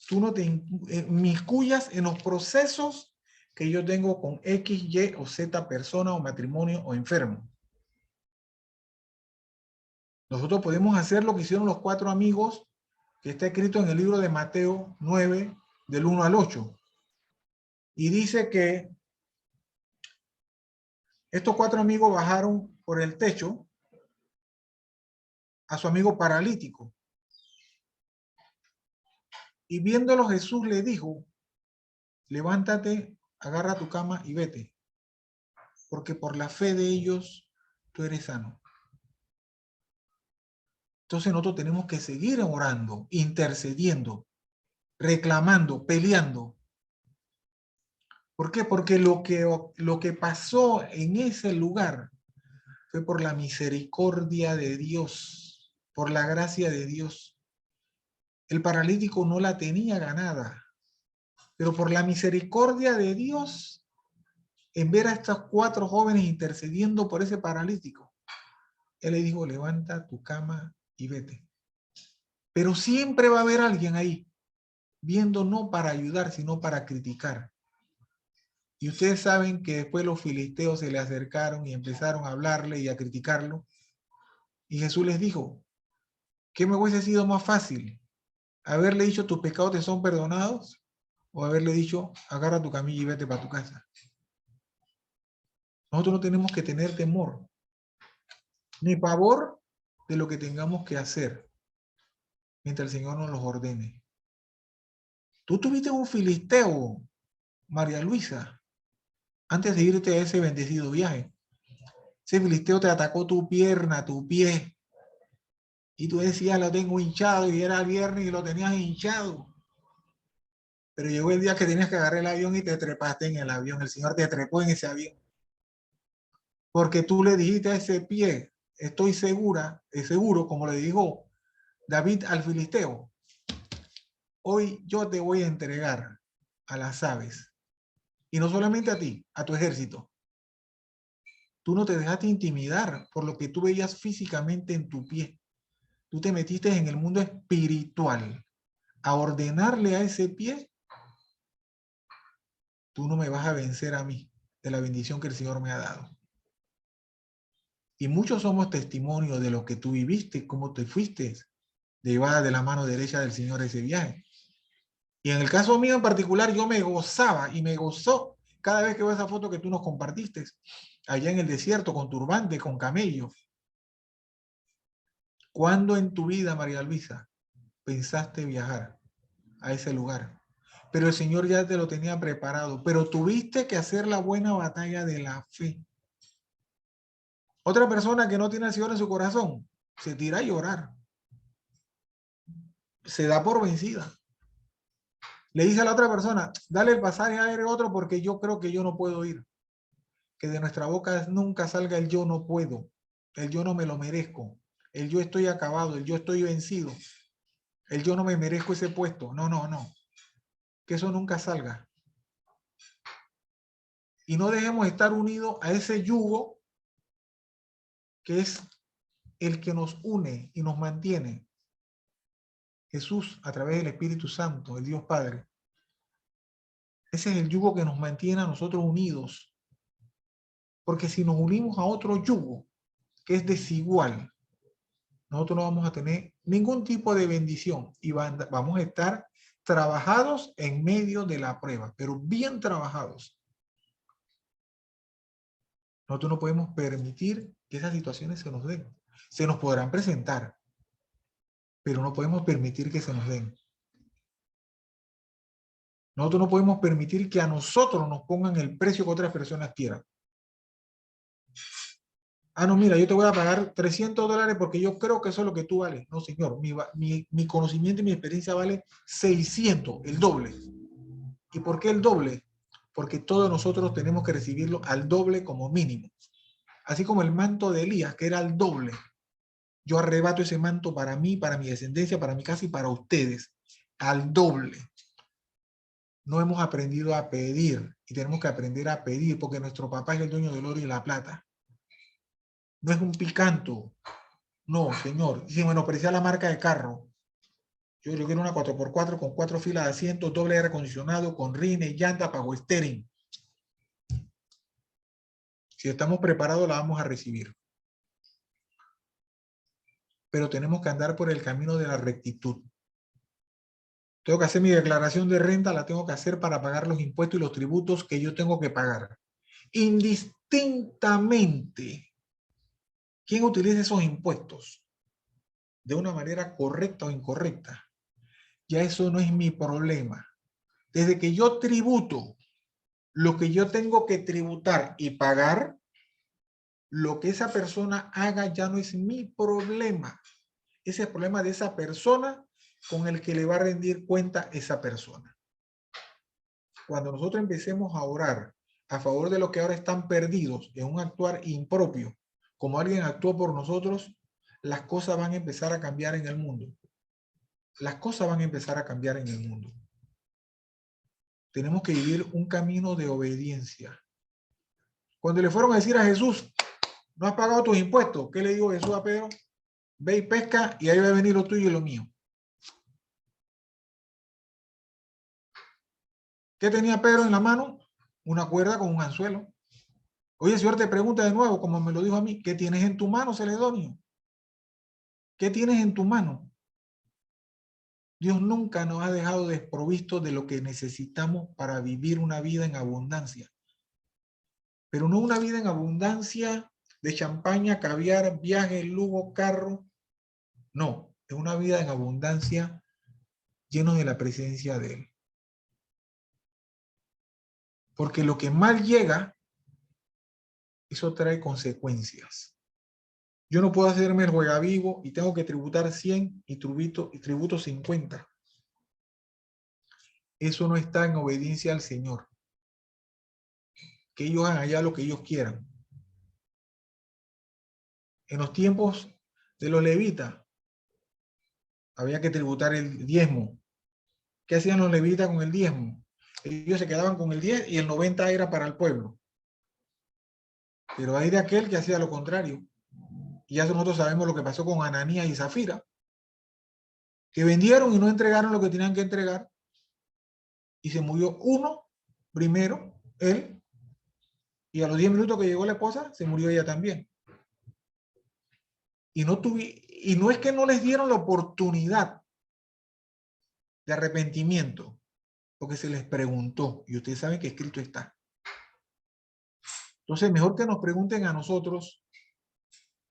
Tú no te inmiscuyas en los procesos que yo tengo con X, Y o Z persona o matrimonio o enfermo. Nosotros podemos hacer lo que hicieron los 4 amigos, que está escrito en el libro de Mateo 9, del 1 al 8. Y dice que estos 4 amigos bajaron por el techo a su amigo paralítico. Y viéndolo, Jesús le dijo: levántate, agarra tu cama y vete. porque por la fe de ellos tú eres sano. Entonces nosotros tenemos que seguir orando, intercediendo, reclamando, peleando. ¿Por qué? Porque lo que pasó en ese lugar fue por la misericordia de Dios, por la gracia de Dios. El paralítico no la tenía ganada, pero por la misericordia de Dios, en ver a estos 4 jóvenes intercediendo por ese paralítico, él le dijo, levanta tu cama y vete. Pero siempre va a haber alguien ahí, viendo no para ayudar, sino para criticar. Y ustedes saben que después los filisteos se le acercaron y empezaron a hablarle y a criticarlo. Y Jesús les dijo, ¿qué me hubiese sido más fácil? ¿Haberle dicho tus pecados te son perdonados? ¿O haberle dicho, agarra tu camilla y vete para tu casa? Nosotros no tenemos que tener temor, ni pavor de lo que tengamos que hacer, mientras el Señor nos los ordene. Tú tuviste un filisteo, María Luisa, antes de irte a ese bendecido viaje. Ese filisteo te atacó tu pierna, tu pie, y tú decías, lo tengo hinchado, y era viernes y lo tenías hinchado. Pero llegó el día que tenías que agarrar el avión y te trepaste en el avión. El Señor te trepó en ese avión. Porque tú le dijiste a ese pie, estoy seguro, como le dijo David al filisteo, hoy yo te voy a entregar a las aves. Y no solamente a ti, a tu ejército. Tú no te dejaste intimidar por lo que tú veías físicamente en tu pie. Tú te metiste en el mundo espiritual a ordenarle a ese pie, tú no me vas a vencer a mí de la bendición que el Señor me ha dado. Y muchos somos testimonios de lo que tú viviste, cómo te fuiste llevada de la mano derecha del Señor ese viaje. Y en el caso mío en particular, yo me gozaba y me gozó cada vez que veo esa foto que tú nos compartiste, allá en el desierto, con turbante, con camello. ¿Cuándo en tu vida, María Luisa, pensaste viajar a ese lugar? Pero el Señor ya te lo tenía preparado, pero tuviste que hacer la buena batalla de la fe. Otra persona que no tiene al Señor en su corazón, se tira a llorar. Se da por vencida. Le dice a la otra persona, dale el pasaje aéreo a otro porque yo creo que yo no puedo ir. Que de nuestra boca nunca salga el yo no puedo, el yo no me lo merezco, el yo estoy acabado, el yo estoy vencido, el yo no me merezco ese puesto. No, no, no. Que eso nunca salga. Y no dejemos estar unidos a ese yugo que es el que nos une y nos mantiene. Jesús, a través del Espíritu Santo, el Dios Padre. Ese es el yugo que nos mantiene a nosotros unidos. Porque si nos unimos a otro yugo que es desigual, nosotros no vamos a tener ningún tipo de bendición y vamos a estar trabajados en medio de la prueba, pero bien trabajados. Nosotros no podemos permitir que esas situaciones se nos den. Se nos podrán presentar, pero no podemos permitir que se nos den. Nosotros no podemos permitir que a nosotros nos pongan el precio que otras personas quieran. Ah, no, mira, yo te voy a pagar $300 porque yo creo que eso es lo que tú vales. No, señor, mi conocimiento y mi experiencia vale 600, el doble. ¿Y por qué el doble? Porque todos nosotros tenemos que recibirlo al doble como mínimo. Así como el manto de Elías, que era al doble. Yo arrebato ese manto para mí, para mi descendencia, para mi casa y para ustedes. Al doble. No hemos aprendido a pedir y tenemos que aprender a pedir porque nuestro papá es el dueño del oro y la plata. No es un picanto. No, señor. Y sin menospreciar la marca de carro. Yo quiero una 4x4 con 4 filas de asientos, doble aire acondicionado, con rines, llanta, power steering. Si estamos preparados, la vamos a recibir. Pero tenemos que andar por el camino de la rectitud. Tengo que hacer mi declaración de renta, la tengo que hacer para pagar los impuestos y los tributos que yo tengo que pagar. Indistintamente, ¿quién utiliza esos impuestos? De una manera correcta o incorrecta. Ya eso no es mi problema. Desde que yo tributo lo que yo tengo que tributar y pagar, lo que esa persona haga ya no es mi problema. Ese es el problema de esa persona con el que le va a rendir cuenta esa persona. Cuando nosotros empecemos a orar a favor de los que ahora están perdidos en un actuar impropio, como alguien actuó por nosotros, las cosas van a empezar a cambiar en el mundo. Las cosas van a empezar a cambiar en el mundo. Tenemos que vivir un camino de obediencia. Cuando le fueron a decir a Jesús, no has pagado tus impuestos, ¿qué le dijo Jesús a Pedro? Ve y pesca y ahí va a venir lo tuyo y lo mío. ¿Qué tenía Pedro en la mano? Una cuerda con un anzuelo. Oye, el Señor te pregunta de nuevo, como me lo dijo a mí, ¿qué tienes en tu mano, Celedonio? ¿Qué tienes en tu mano? Dios nunca nos ha dejado desprovistos de lo que necesitamos para vivir una vida en abundancia. Pero no una vida en abundancia de champaña, caviar, viaje, lujo, carro. No, es una vida en abundancia lleno de la presencia de Él. Porque lo que mal llega, eso trae consecuencias. Yo no puedo hacerme el juegavivo y tengo que tributar 100 y tributo 50. Eso no está en obediencia al Señor. Que ellos hagan allá lo que ellos quieran. En los tiempos de los levitas, había que tributar el diezmo. ¿Qué hacían los levitas con el diezmo? Ellos se quedaban con el 10 y el 90 era para el pueblo. Pero hay de aquel que hacía lo contrario. Y ya nosotros sabemos lo que pasó con Ananías y Zafira, que vendieron y no entregaron lo que tenían que entregar. Y se murió uno primero, él, y a los 10 minutos que llegó la esposa, se murió ella también. Y no es que no les dieron la oportunidad de arrepentimiento, porque se les preguntó, y ustedes saben que escrito está. Entonces, mejor que nos pregunten a nosotros,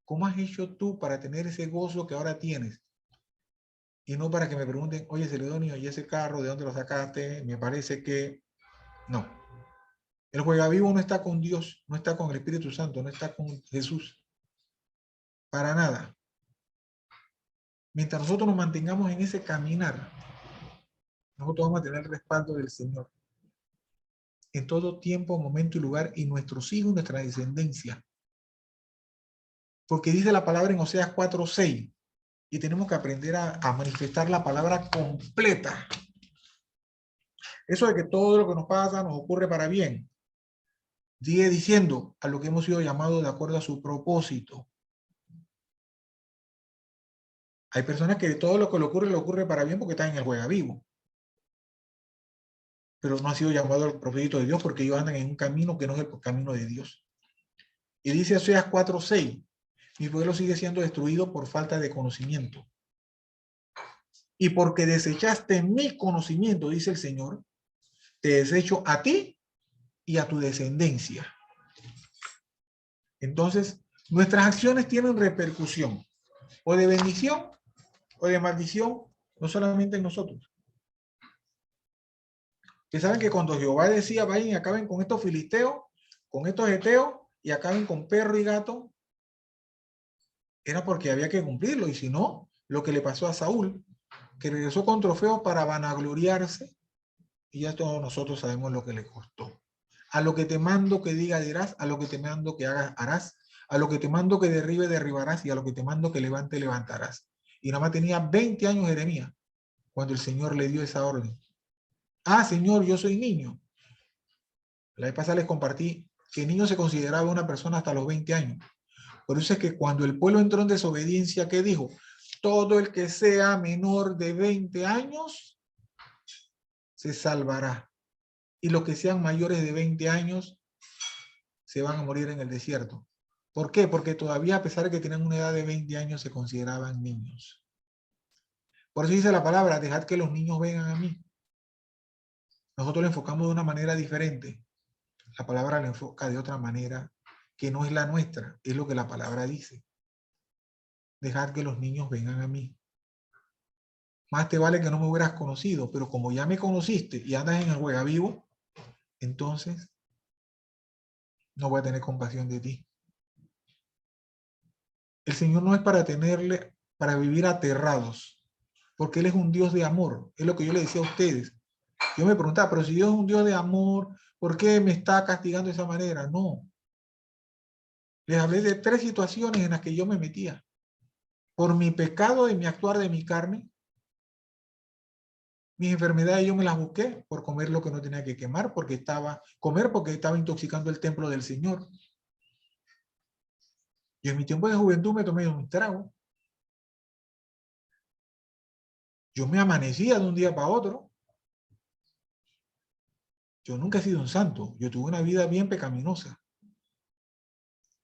¿cómo has hecho tú para tener ese gozo que ahora tienes? Y no para que me pregunten, oye, Celedonio, ¿y ese carro de dónde lo sacaste? Me parece que no. El juegavivo no está con Dios, no está con el Espíritu Santo, no está con Jesús. Para nada. Mientras nosotros nos mantengamos en ese caminar, nosotros vamos a tener el respaldo del Señor. En todo tiempo, momento y lugar, y nuestros hijos, nuestra descendencia. Porque dice la palabra en Oseas 4:6, y tenemos que aprender a manifestar la palabra completa. Eso de que todo lo que nos pasa nos ocurre para bien. Sigue diciendo a lo que hemos sido llamados de acuerdo a su propósito. Hay personas que todo lo que le ocurre para bien porque están en el juegavivo. Pero no ha sido llamado al propósito de Dios porque ellos andan en un camino que no es el camino de Dios. Y dice Oseas 4:6, mi pueblo sigue siendo destruido por falta de conocimiento. Y porque desechaste mi conocimiento, dice el Señor, te desecho a ti y a tu descendencia. Entonces, nuestras acciones tienen repercusión, o de bendición o de maldición, no solamente en nosotros. Ustedes saben que cuando Jehová decía, vayan y acaben con estos filisteos, con estos heteos, y acaben con perro y gato, era porque había que cumplirlo. Y si no, lo que le pasó a Saúl, que regresó con trofeos para vanagloriarse, y ya todos nosotros sabemos lo que le costó. A lo que te mando que diga dirás, a lo que te mando que hagas harás, a lo que te mando que derribe derribarás, y a lo que te mando que levante levantarás. Y nada más tenía 20 años Jeremías cuando el Señor le dio esa orden. Ah, Señor, yo soy niño. La vez pasada les compartí que niño se consideraba una persona hasta los 20 años. Por eso es que cuando el pueblo entró en desobediencia, ¿qué dijo? Todo el que sea menor de 20 años se salvará. Y los que sean mayores de 20 años se van a morir en el desierto. ¿Por qué? Porque todavía, a pesar de que tienen una edad de 20 años, se consideraban niños. Por eso dice la palabra, dejad que los niños vengan a mí. Nosotros lo enfocamos de una manera diferente. La palabra lo enfoca de otra manera que no es la nuestra, es lo que la palabra dice. Dejad que los niños vengan a mí. Más te vale que no me hubieras conocido, pero como ya me conociste y andas en el juegavivo, entonces no voy a tener compasión de ti. El Señor no es para vivir aterrados, porque Él es un Dios de amor. Es lo que yo le decía a ustedes. Yo me preguntaba, pero si Dios es un Dios de amor, ¿por qué me está castigando de esa manera? No. Les hablé de 3 situaciones en las que yo me metía. Por mi pecado de mi actuar de mi carne, mis enfermedades yo me las busqué por comer lo que no tenía que quemar, porque estaba intoxicando el templo del Señor. Y en mi tiempo de juventud me tomé un trago. Yo me amanecía de un día para otro. Yo nunca he sido un santo. Yo tuve una vida bien pecaminosa.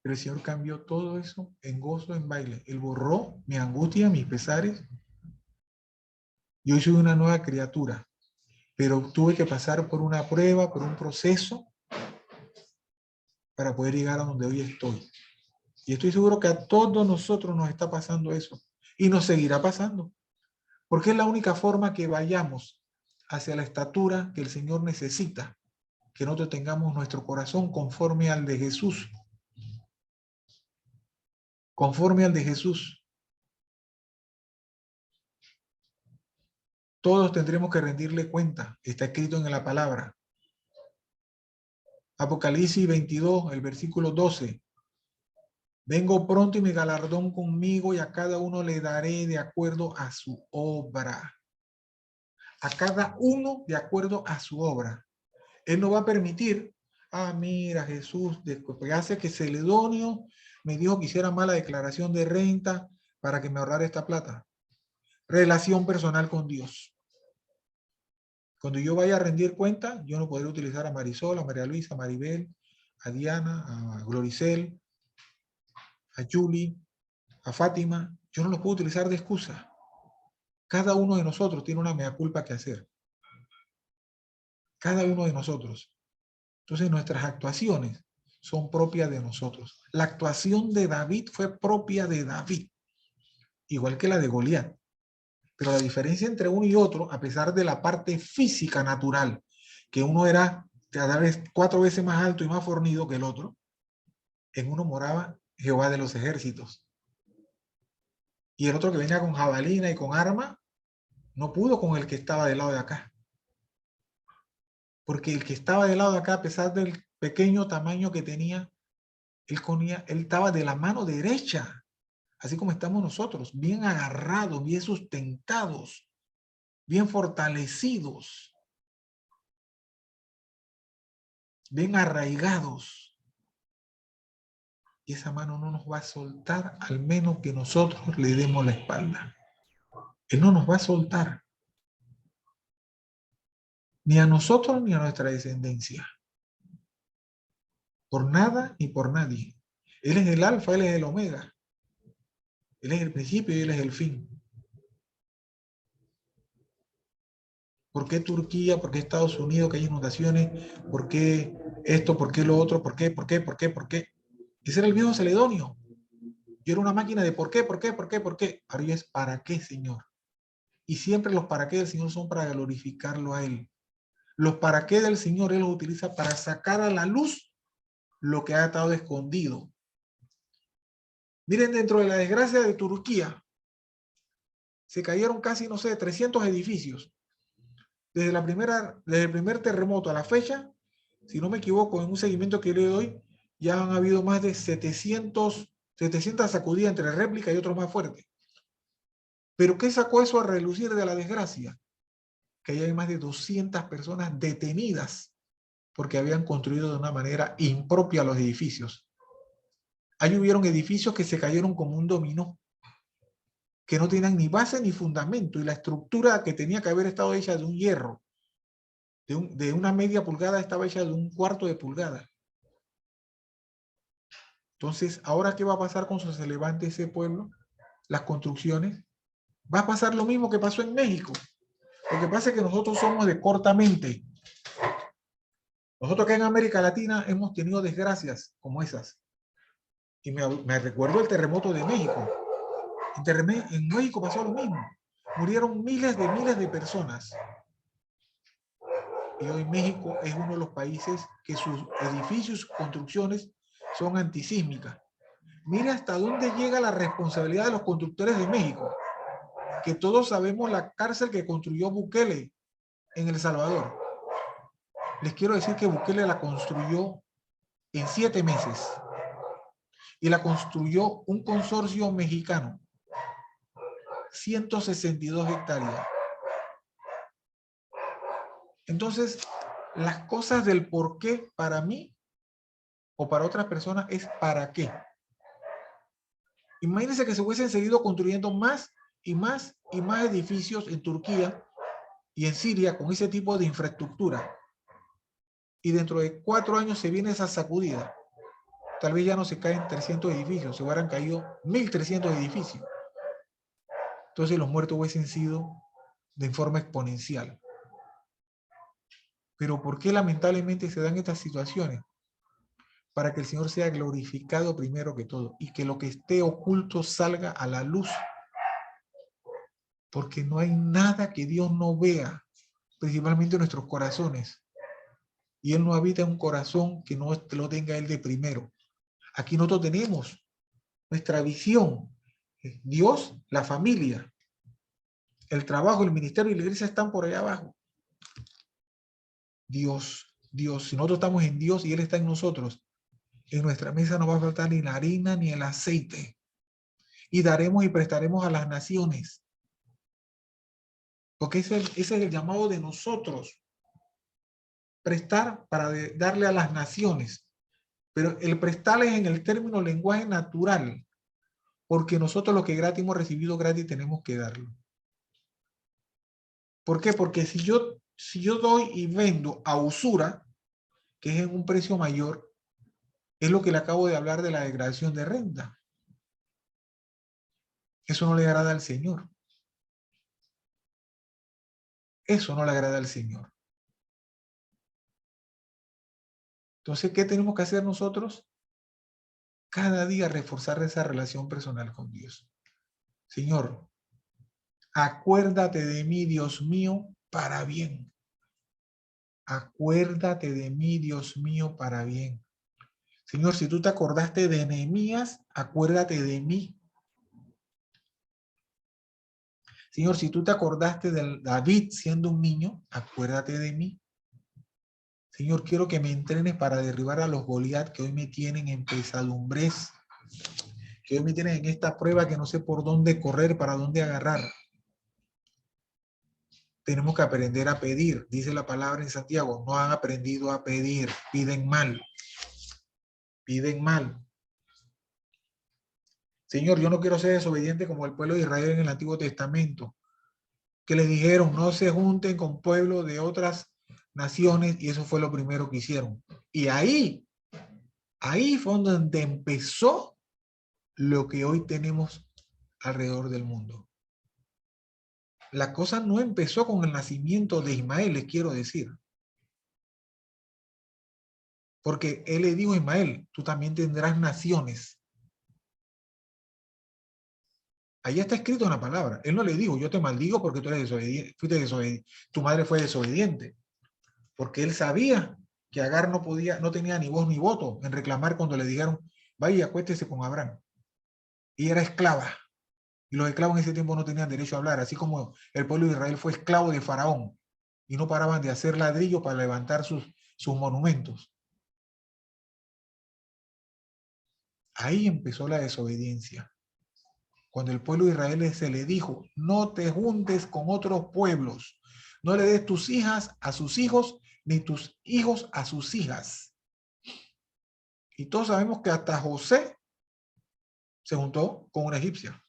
Pero el Señor cambió todo eso en gozo, en baile. Él borró mi angustia, mis pesares. Y hoy soy una nueva criatura. Pero tuve que pasar por una prueba, por un proceso, para poder llegar a donde hoy estoy. Y estoy seguro que a todos nosotros nos está pasando eso. Y nos seguirá pasando. Porque es la única forma que vayamos hacia la estatura que el Señor necesita. Que nosotros tengamos nuestro corazón conforme al de Jesús. Conforme al de Jesús. Todos tendremos que rendirle cuenta. Está escrito en la palabra. Apocalipsis 22, el versículo 12. Vengo pronto y mi galardón conmigo y a cada uno le daré de acuerdo a su obra. A cada uno de acuerdo a su obra. Él no va a permitir, mira, Jesús, después hace que Celedonio me dijo que hiciera mala declaración de renta para que me ahorrara esta plata. Relación personal con Dios. Cuando yo vaya a rendir cuenta, yo no podré utilizar a Marisol, a María Luisa, a Maribel, a Diana, a Gloricel, a Julie, a Fátima. Yo no los puedo utilizar de excusa. Cada uno de nosotros tiene una mea culpa que hacer. Cada uno de nosotros. Entonces nuestras actuaciones son propias de nosotros. La actuación de David fue propia de David, igual que la de Goliat. Pero la diferencia entre uno y otro, a pesar de la parte física natural, que uno era cada vez 4 veces más alto y más fornido que el otro, en uno moraba Jehová de los ejércitos. Y el otro que venía con jabalina y con arma, no pudo con el que estaba del lado de acá. Porque el que estaba del lado de acá, a pesar del pequeño tamaño que tenía, él estaba de la mano derecha, así como estamos nosotros, bien agarrados, bien sustentados, bien fortalecidos, bien arraigados. Y esa mano no nos va a soltar al menos que nosotros le demos la espalda. Él no nos va a soltar. Ni a nosotros ni a nuestra descendencia. Por nada ni por nadie. Él es el alfa, Él es el omega. Él es el principio y Él es el fin. ¿Por qué Turquía? ¿Por qué Estados Unidos que hay inundaciones? ¿Por qué esto? ¿Por qué lo otro? ¿Por qué? ¿Por qué? ¿Por qué? ¿Por qué? Ese era el viejo Celedonio. Yo era una máquina de ¿por qué? ¿Por qué? ¿Por qué? ¿Por qué? Ahora yo es ¿para qué, Señor? Y siempre los para qué del Señor son para glorificarlo a Él. Los para qué del Señor Él los utiliza para sacar a la luz lo que ha estado escondido. Miren, dentro de la desgracia de Turquía, se cayeron casi, no sé, 300 edificios. Desde el primer terremoto a la fecha, si no me equivoco, en un seguimiento que le doy, ya han habido más de 700 sacudidas entre réplica y otros más fuertes. ¿Pero qué sacó eso a relucir de la desgracia? Que hay más de 200 personas detenidas porque habían construido de una manera impropia los edificios. Ahí hubieron edificios que se cayeron como un dominó, que no tenían ni base ni fundamento, y la estructura que tenía que haber estado hecha de un hierro, de una media pulgada, estaba hecha de un cuarto de pulgada. Entonces, ¿ahora qué va a pasar cuando se levante ese pueblo? Las construcciones. Va a pasar lo mismo que pasó en México. Lo que pasa es que nosotros somos de corta mente. Nosotros acá en América Latina hemos tenido desgracias como esas. Y me recuerdo el terremoto de México. En México pasó lo mismo. Murieron miles de personas. Y hoy México es uno de los países que sus edificios, construcciones son antisísmicas. Mire hasta dónde llega la responsabilidad de los constructores de México, que todos sabemos la cárcel que construyó Bukele en El Salvador. Les quiero decir que Bukele la construyó en 7 meses y la construyó un consorcio mexicano, 162 hectáreas. Entonces, las cosas del por qué para mí o para otras personas es para qué. Imagínense que se hubiesen seguido construyendo más y más y más edificios en Turquía y en Siria con ese tipo de infraestructura. Y dentro de 4 años se viene esa sacudida. Tal vez ya no se caen 300 edificios, se hubieran caído 1.300 edificios. Entonces los muertos hubiesen sido de forma exponencial. Pero ¿por qué lamentablemente se dan estas situaciones? Para que el Señor sea glorificado primero que todo y que lo que esté oculto salga a la luz. Porque no hay nada que Dios no vea, principalmente en nuestros corazones. Y Él no habita en un corazón que no lo tenga Él de primero. Aquí nosotros tenemos nuestra visión. Dios, la familia, el trabajo, el ministerio y la iglesia están por allá abajo. Dios, si nosotros estamos en Dios y Él está en nosotros, en nuestra mesa no va a faltar ni la harina ni el aceite. Y daremos y prestaremos a las naciones. Porque ese es el llamado de nosotros. Prestar para darle a las naciones. Pero el prestarles en el término lenguaje natural. Porque nosotros lo que gratis hemos recibido gratis tenemos que darlo. ¿Por qué? Porque si yo doy y vendo a usura, que es en un precio mayor, es lo que le acabo de hablar de la degradación de renta. Eso no le agrada al Señor. Eso no le agrada al Señor. Entonces, ¿qué tenemos que hacer nosotros? Cada día reforzar esa relación personal con Dios. Señor, acuérdate de mí, Dios mío, para bien. Acuérdate de mí, Dios mío, para bien. Señor, si tú te acordaste de Nehemías, acuérdate de mí. Señor, si tú te acordaste de David siendo un niño, acuérdate de mí. Señor, quiero que me entrenes para derribar a los Goliat que hoy me tienen en pesadumbres, que hoy me tienen en esta prueba que no sé por dónde correr, para dónde agarrar. Tenemos que aprender a pedir. Dice la palabra en Santiago, no han aprendido a pedir, piden mal. Piden mal. Señor, yo no quiero ser desobediente como el pueblo de Israel en el Antiguo Testamento, que les dijeron no se junten con pueblos de otras naciones, y eso fue lo primero que hicieron. Y ahí fue donde empezó lo que hoy tenemos alrededor del mundo. La cosa no empezó con el nacimiento de Ismael, les quiero decir. Porque él le dijo a Ismael, tú también tendrás naciones. Allá está escrito en la palabra. Él no le dijo, yo te maldigo porque tú eres desobediente, fuiste desobediente, tu madre fue desobediente. Porque él sabía que Agar no tenía ni voz ni voto en reclamar cuando le dijeron, vaya y acuéstese con Abraham. Y era esclava. Y los esclavos en ese tiempo no tenían derecho a hablar, así como el pueblo de Israel fue esclavo de Faraón y no paraban de hacer ladrillo para levantar sus monumentos. Ahí empezó la desobediencia. Cuando el pueblo de Israel se le dijo, no te juntes con otros pueblos, no le des tus hijas a sus hijos, ni tus hijos a sus hijas. Y todos sabemos que hasta José se juntó con una egipcia.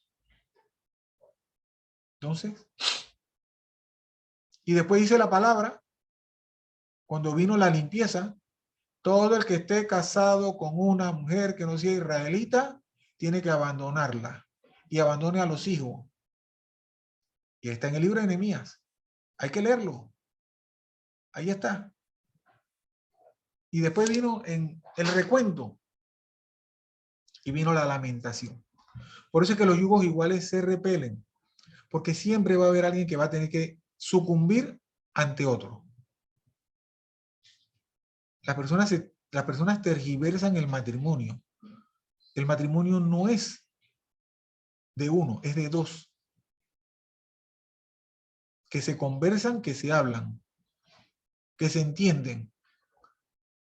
Entonces, y después dice la palabra, cuando vino la limpieza, todo el que esté casado con una mujer que no sea israelita, tiene que abandonarla y abandone a los hijos. Y está en el libro de Nehemías. Hay que leerlo. Ahí está. Y después vino en el recuento y vino la lamentación. Por eso es que los yugos iguales se repelen, porque siempre va a haber alguien que va a tener que sucumbir ante otro. Las personas tergiversan el matrimonio El matrimonio no es de uno, es de dos. Que se conversan, que se hablan, que se entienden.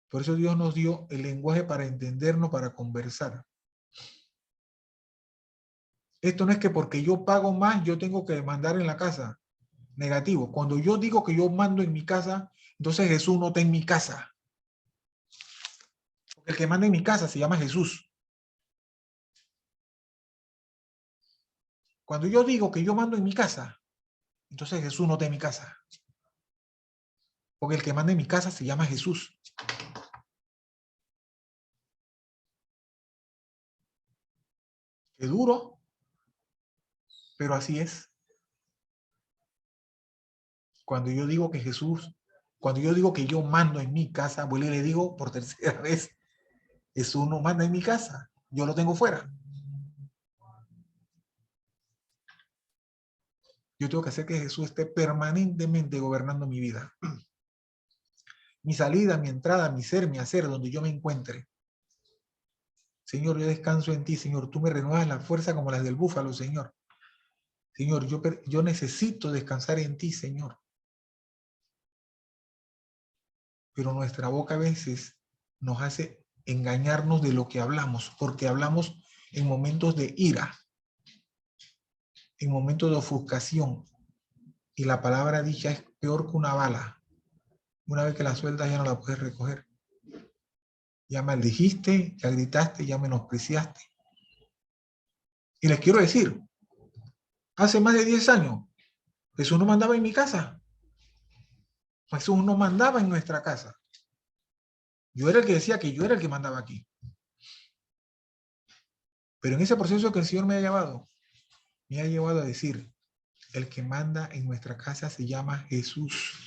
Por eso Dios nos dio el lenguaje para entendernos, para conversar. Esto no es que porque yo pago más, yo tengo que mandar en la casa. Negativo. Cuando yo digo que yo mando en mi casa, entonces Jesús no está en mi casa. Porque el que manda en mi casa se llama Jesús. Cuando yo digo que yo mando en mi casa, entonces Jesús no está en mi casa. Porque el que manda en mi casa se llama Jesús. Qué duro, pero así es. Cuando yo digo que Jesús, cuando yo digo que yo mando en mi casa, vuelvo y le digo por tercera vez, Jesús no manda en mi casa, yo lo tengo fuera. Yo tengo que hacer que Jesús esté permanentemente gobernando mi vida. Mi salida, mi entrada, mi ser, mi hacer, donde yo me encuentre. Señor, yo descanso en ti, Señor. Tú me renuevas la fuerza como las del búfalo, Señor. Señor, yo necesito descansar en ti, Señor. Pero nuestra boca a veces nos hace engañarnos de lo que hablamos, porque hablamos en momentos de ira, en momentos de ofuscación. Y la palabra dicha es peor que una bala. Una vez que la sueltas ya no la puedes recoger. Ya maldijiste, ya gritaste, ya menospreciaste. Y les quiero decir, hace más de 10 años, Jesús no mandaba en mi casa. Jesús no mandaba en nuestra casa. Yo era el que decía que yo era el que mandaba aquí. Pero en ese proceso que el Señor me ha llevado a decir, el que manda en nuestra casa se llama Jesús.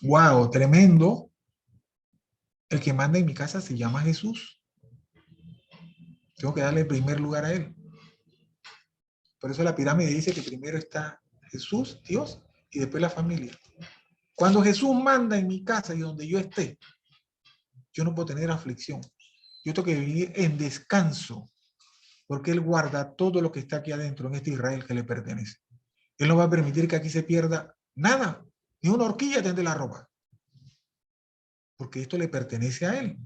¡Wow! Tremendo. El que manda en mi casa se llama Jesús. Tengo que darle el primer lugar a Él. Por eso la pirámide dice que primero está Jesús, Dios, y después la familia. Cuando Jesús manda en mi casa y donde yo esté, yo no puedo tener aflicción. Yo tengo que vivir en descanso, porque Él guarda todo lo que está aquí adentro, en este Israel que le pertenece. Él no va a permitir que aquí se pierda nada, ni una horquilla de la ropa, porque esto le pertenece a Él.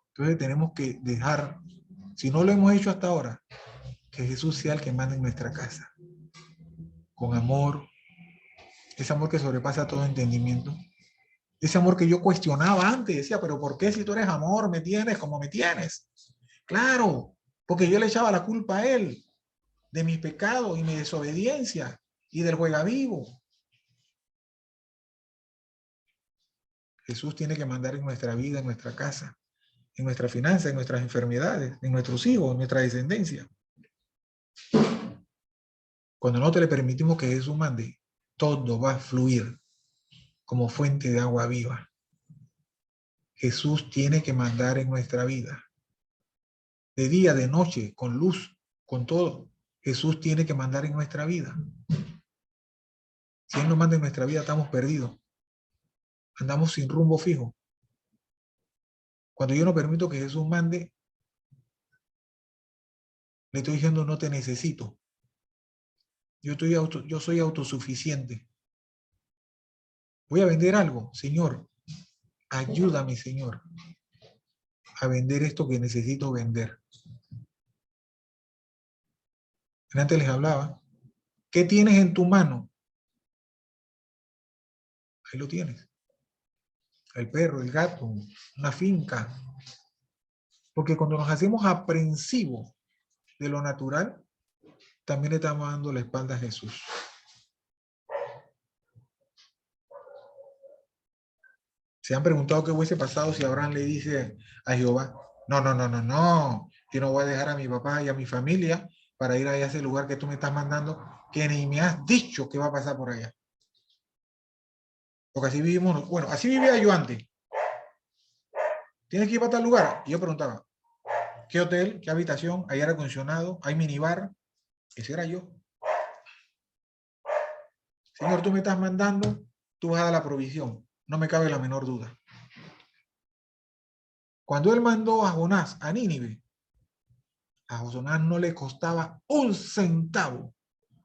Entonces tenemos que dejar, si no lo hemos hecho hasta ahora, que Jesús sea el que manda en nuestra casa, con amor, ese amor que sobrepasa todo entendimiento, ese amor que yo cuestionaba antes, decía, pero ¿por qué si tú eres amor me tienes como me tienes? Claro, porque yo le echaba la culpa a Él de mis pecados y mi desobediencia y del juegavivo. Jesús tiene que mandar en nuestra vida, en nuestra casa, en nuestra finanza, en nuestras enfermedades, en nuestros hijos, en nuestra descendencia. Cuando nosotros le permitimos que Jesús mande, todo va a fluir como fuente de agua viva. Jesús tiene que mandar en nuestra vida. De día, de noche, con luz, con todo. Jesús tiene que mandar en nuestra vida. Si Él no manda en nuestra vida, estamos perdidos. Andamos sin rumbo fijo. Cuando yo no permito que Jesús mande, le estoy diciendo no te necesito. Yo soy autosuficiente. Voy a vender algo, Señor. Ayúdame, Señor, a vender esto que necesito vender. Antes les hablaba. ¿Qué tienes en tu mano? Ahí lo tienes. El perro, el gato, una finca. Porque cuando nos hacemos aprensivos de lo natural, también le estamos dando la espalda a Jesús. ¿Se han preguntado qué hubiese pasado si Abraham le dice a Jehová, no, yo no voy a dejar a mi papá y a mi familia para ir a ese lugar que tú me estás mandando, que ni me has dicho qué va a pasar por allá? Porque así vivimos, bueno, así vivía yo antes. ¿Tienes que ir para tal lugar? Y yo preguntaba, ¿qué hotel? ¿Qué habitación? ¿Hay aire acondicionado? ¿Hay minibar? Ese era yo. Señor, tú me estás mandando, tú vas a dar la provisión. No me cabe la menor duda. Cuando él mandó a Jonás a Nínive, a Jonás no le costaba un centavo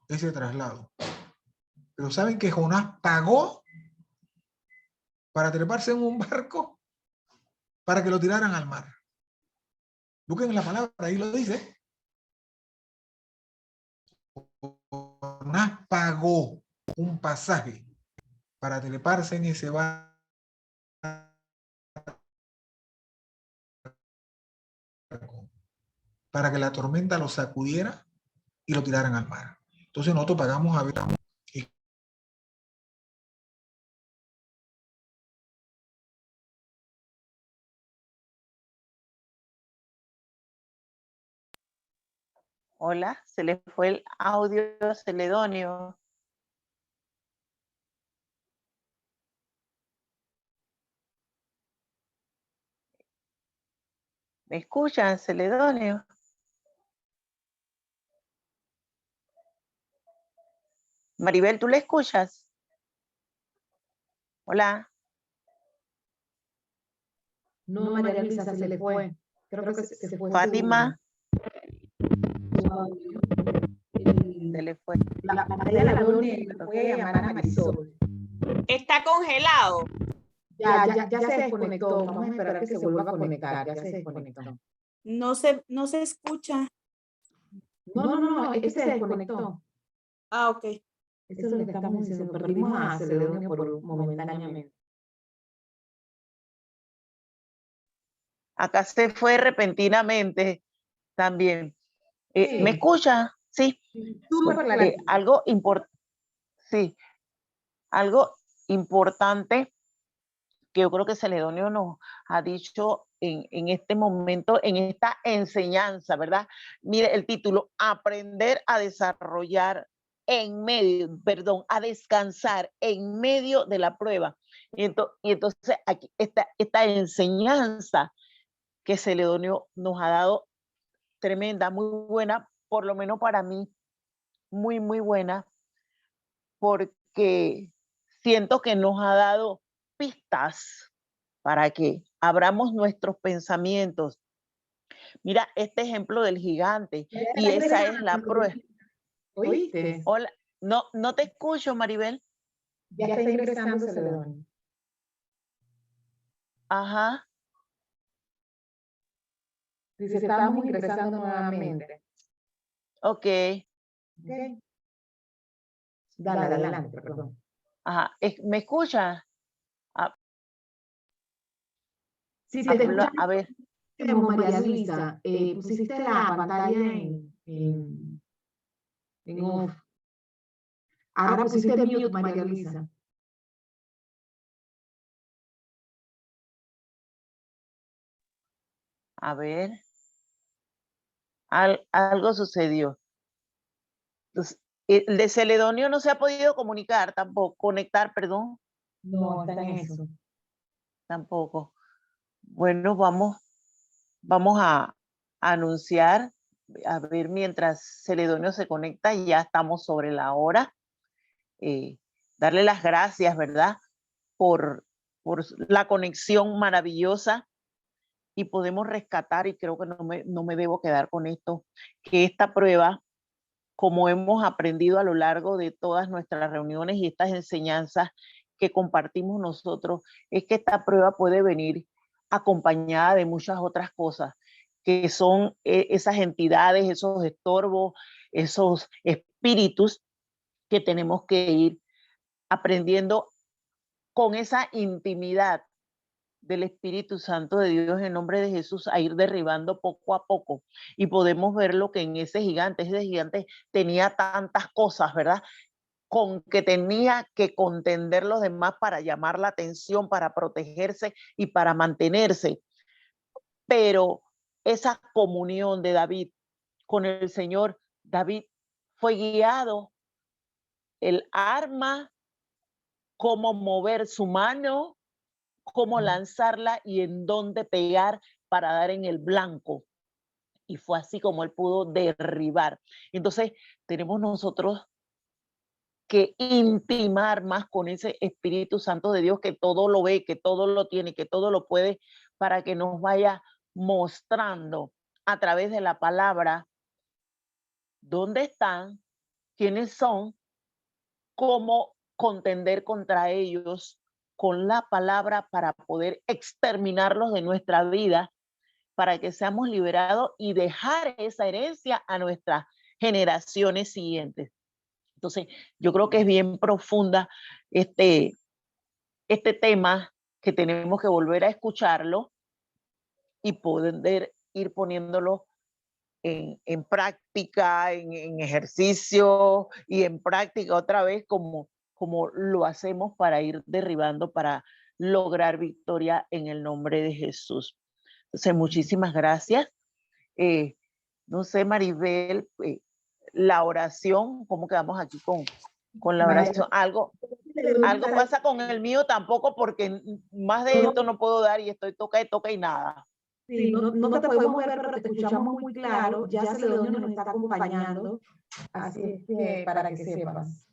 ese traslado. Pero ¿saben que Jonás pagó para treparse en un barco para que lo tiraran al mar? Busquen la palabra, ahí lo dice. Jonás pagó un pasaje para treparse en ese barco para que la tormenta lo sacudiera y lo tiraran al mar. Entonces nosotros pagamos a ver. Hola, se le fue el audio a Celedonio. ¿Me escuchan, Celedonio? Maribel, ¿tú le escuchas? Hola. No, María Luisa, se le fue. Creo que se fue. Fátima, su audio. se le fue. La pantalla la veo negra. Voy a llamar a Marisol. Está congelado. Ya se desconectó. Vamos a esperar que se vuelva a conectar. Ya se desconectó. No se escucha. No, es que se desconectó. Ah, ok. Eso es lo que estamos diciendo. Perdimos a Celedonio momentáneamente. Acá se fue repentinamente también. Sí. ¿Me escucha? Sí. Súper clarito. Sí, algo importante que yo creo que Celedonio nos ha dicho en este momento, en esta enseñanza, ¿verdad? Mire el título, aprender a desarrollar a descansar en medio de la prueba. Y entonces aquí esta enseñanza que Celedonio nos ha dado, tremenda, muy buena, por lo menos para mí, muy, muy buena, porque siento que nos ha dado pistas para que abramos nuestros pensamientos. Mira este ejemplo del gigante, y esa es la prueba. ¿Oíste? Hola, no te escucho, Maribel. Ya está ingresando Celedonio. Ajá. Dice, estamos ingresando nuevamente. Ok. Okay. Dale, adelante, perdón. Ajá. ¿Me escucha? Sí, te escucho. A ver. María Luisa, pusiste la pantalla en off. Ahora pusiste mute, María Luisa. A ver. Algo sucedió. Entonces, el de Celedonio no se ha podido conectar, perdón. No, está en eso. Tampoco. Bueno, vamos a anunciar, a ver, mientras Celedonio se conecta, y ya estamos sobre la hora. Darle las gracias, ¿verdad? Por la conexión maravillosa, y podemos rescatar, y creo que no me debo quedar con esto, que esta prueba, como hemos aprendido a lo largo de todas nuestras reuniones y estas enseñanzas que compartimos nosotros, es que esta prueba puede venir acompañada de muchas otras cosas, que son esas entidades, esos estorbos, esos espíritus que tenemos que ir aprendiendo con esa intimidad del Espíritu Santo de Dios, en nombre de Jesús, a ir derribando poco a poco. Y podemos ver lo que en ese gigante tenía tantas cosas, ¿verdad? Con que tenía que contender los demás para llamar la atención, para protegerse y para mantenerse. Pero esa comunión de David con el Señor, David fue guiado, el arma, cómo mover su mano, cómo lanzarla y en dónde pegar para dar en el blanco. Y fue así como él pudo derribar. Entonces, tenemos nosotros que intimar más con ese Espíritu Santo de Dios que todo lo ve, que todo lo tiene, que todo lo puede, para que nos vaya mostrando a través de la palabra dónde están, quiénes son, cómo contender contra ellos con la palabra para poder exterminarlos de nuestra vida, para que seamos liberados y dejar esa herencia a nuestras generaciones siguientes. Entonces, yo creo que es bien profunda este tema, que tenemos que volver a escucharlo y poder ir poniéndolo en práctica, en ejercicio y en práctica otra vez, como lo hacemos para ir derribando, para lograr victoria en el nombre de Jesús. Entonces, muchísimas gracias. No sé, Maribel, la oración, ¿cómo quedamos aquí con la oración? Algo pasa con el mío tampoco, porque más de esto no puedo dar y estoy toca y nada. Sí, no te podemos ver, pero te escuchamos muy claro. Ya Celedonio nos está acompañando, así es que para que sepas.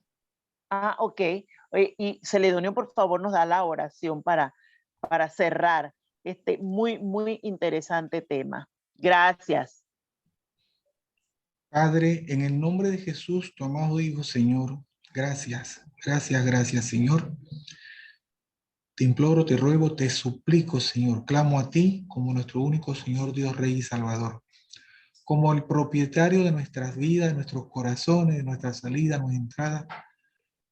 Ah, ok. Y Celedonio, por favor, nos da la oración para cerrar este muy, muy interesante tema. Gracias. Padre, en el nombre de Jesús, tu amado Hijo, Señor, gracias, gracias, gracias, Señor. Te imploro, te ruego, te suplico, Señor, clamo a ti como nuestro único Señor, Dios, Rey y Salvador, como el propietario de nuestras vidas, de nuestros corazones, de nuestra salida, nuestra entrada.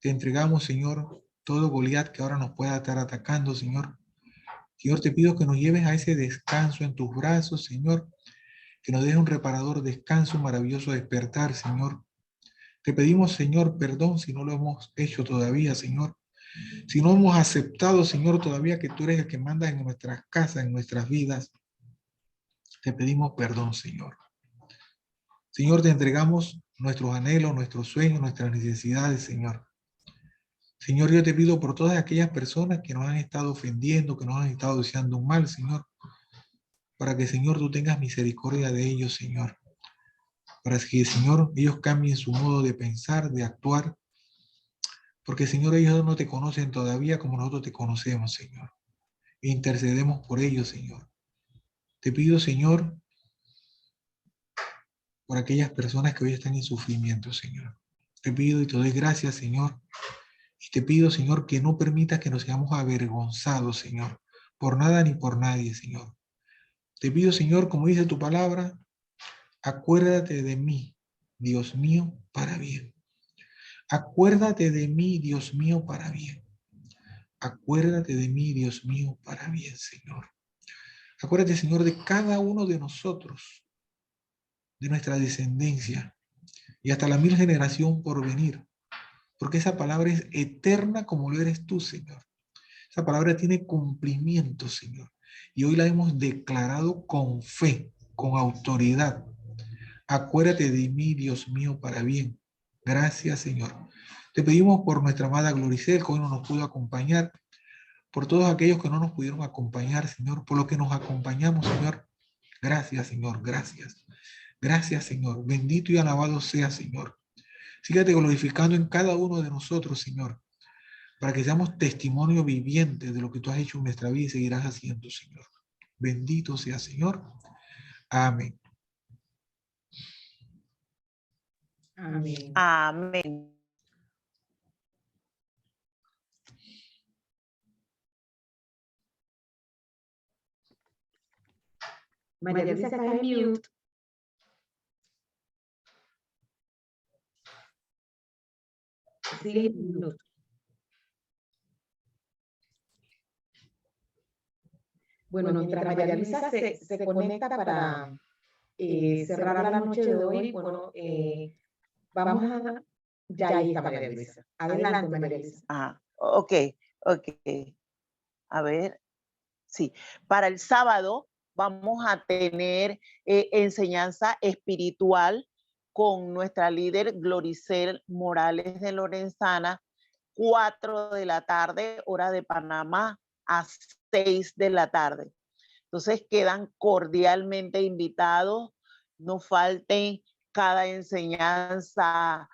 Te entregamos, Señor, todo Goliat que ahora nos pueda estar atacando, Señor. Señor, te pido que nos lleves a ese descanso en tus brazos, Señor, que nos deje un reparador descanso, un maravilloso despertar, Señor. Te pedimos, Señor, perdón si no lo hemos hecho todavía, Señor. Si no hemos aceptado, Señor, todavía que tú eres el que manda en nuestras casas, en nuestras vidas, te pedimos perdón, Señor. Señor, te entregamos nuestros anhelos, nuestros sueños, nuestras necesidades, Señor. Señor, yo te pido por todas aquellas personas que nos han estado ofendiendo, que nos han estado deseando un mal, Señor, para que, Señor, tú tengas misericordia de ellos, Señor. Para que, Señor, ellos cambien su modo de pensar, de actuar, porque, Señor, ellos no te conocen todavía como nosotros te conocemos, Señor. E intercedemos por ellos, Señor. Te pido, Señor, por aquellas personas que hoy están en sufrimiento, Señor. Te pido y te doy gracias, Señor. Y te pido, Señor, que no permitas que nos seamos avergonzados, Señor, por nada ni por nadie, Señor. Te pido, Señor, como dice tu palabra, acuérdate de mí, Dios mío, para bien. Acuérdate de mí, Dios mío, para bien. Acuérdate de mí, Dios mío, para bien, Señor. Acuérdate, Señor, de cada uno de nosotros, de nuestra descendencia y hasta la 1000 generación por venir, porque esa palabra es eterna como lo eres tú, Señor. Esa palabra tiene cumplimiento, Señor, y hoy la hemos declarado con fe, con autoridad. Acuérdate de mí, Dios mío, para bien. Gracias, Señor. Te pedimos por nuestra amada Gloricel, que hoy no nos pudo acompañar, por todos aquellos que no nos pudieron acompañar, Señor, por lo que nos acompañamos, Señor. Gracias, Señor, gracias. Gracias, Señor. Bendito y alabado sea, Señor. Sígate glorificando en cada uno de nosotros, Señor, para que seamos testimonio viviente de lo que tú has hecho en nuestra vida y seguirás haciendo, Señor. Bendito sea, Señor. Amén. Amén. Amén. María Luisa está en mute. Sigue en mute. Bueno, mientras María Luisa se conecta para cerrar la noche de hoy, bueno, vamos a... Ya ahí está María Luisa. Adelante, María Luisa. Ah, ok. A ver, sí. Para el sábado vamos a tener enseñanza espiritual con nuestra líder Gloricel Morales de Lorenzana, 4 de la tarde, hora de Panamá, a 6 de la tarde. Entonces quedan cordialmente invitados. No falten, cada enseñanza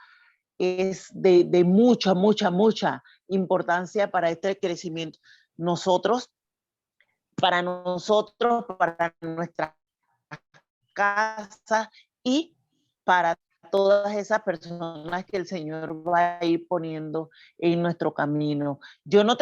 es de mucha, mucha, mucha importancia para este crecimiento. Para nosotros, para nuestra casa y para todas esas personas que el Señor va a ir poniendo en nuestro camino. Yo no te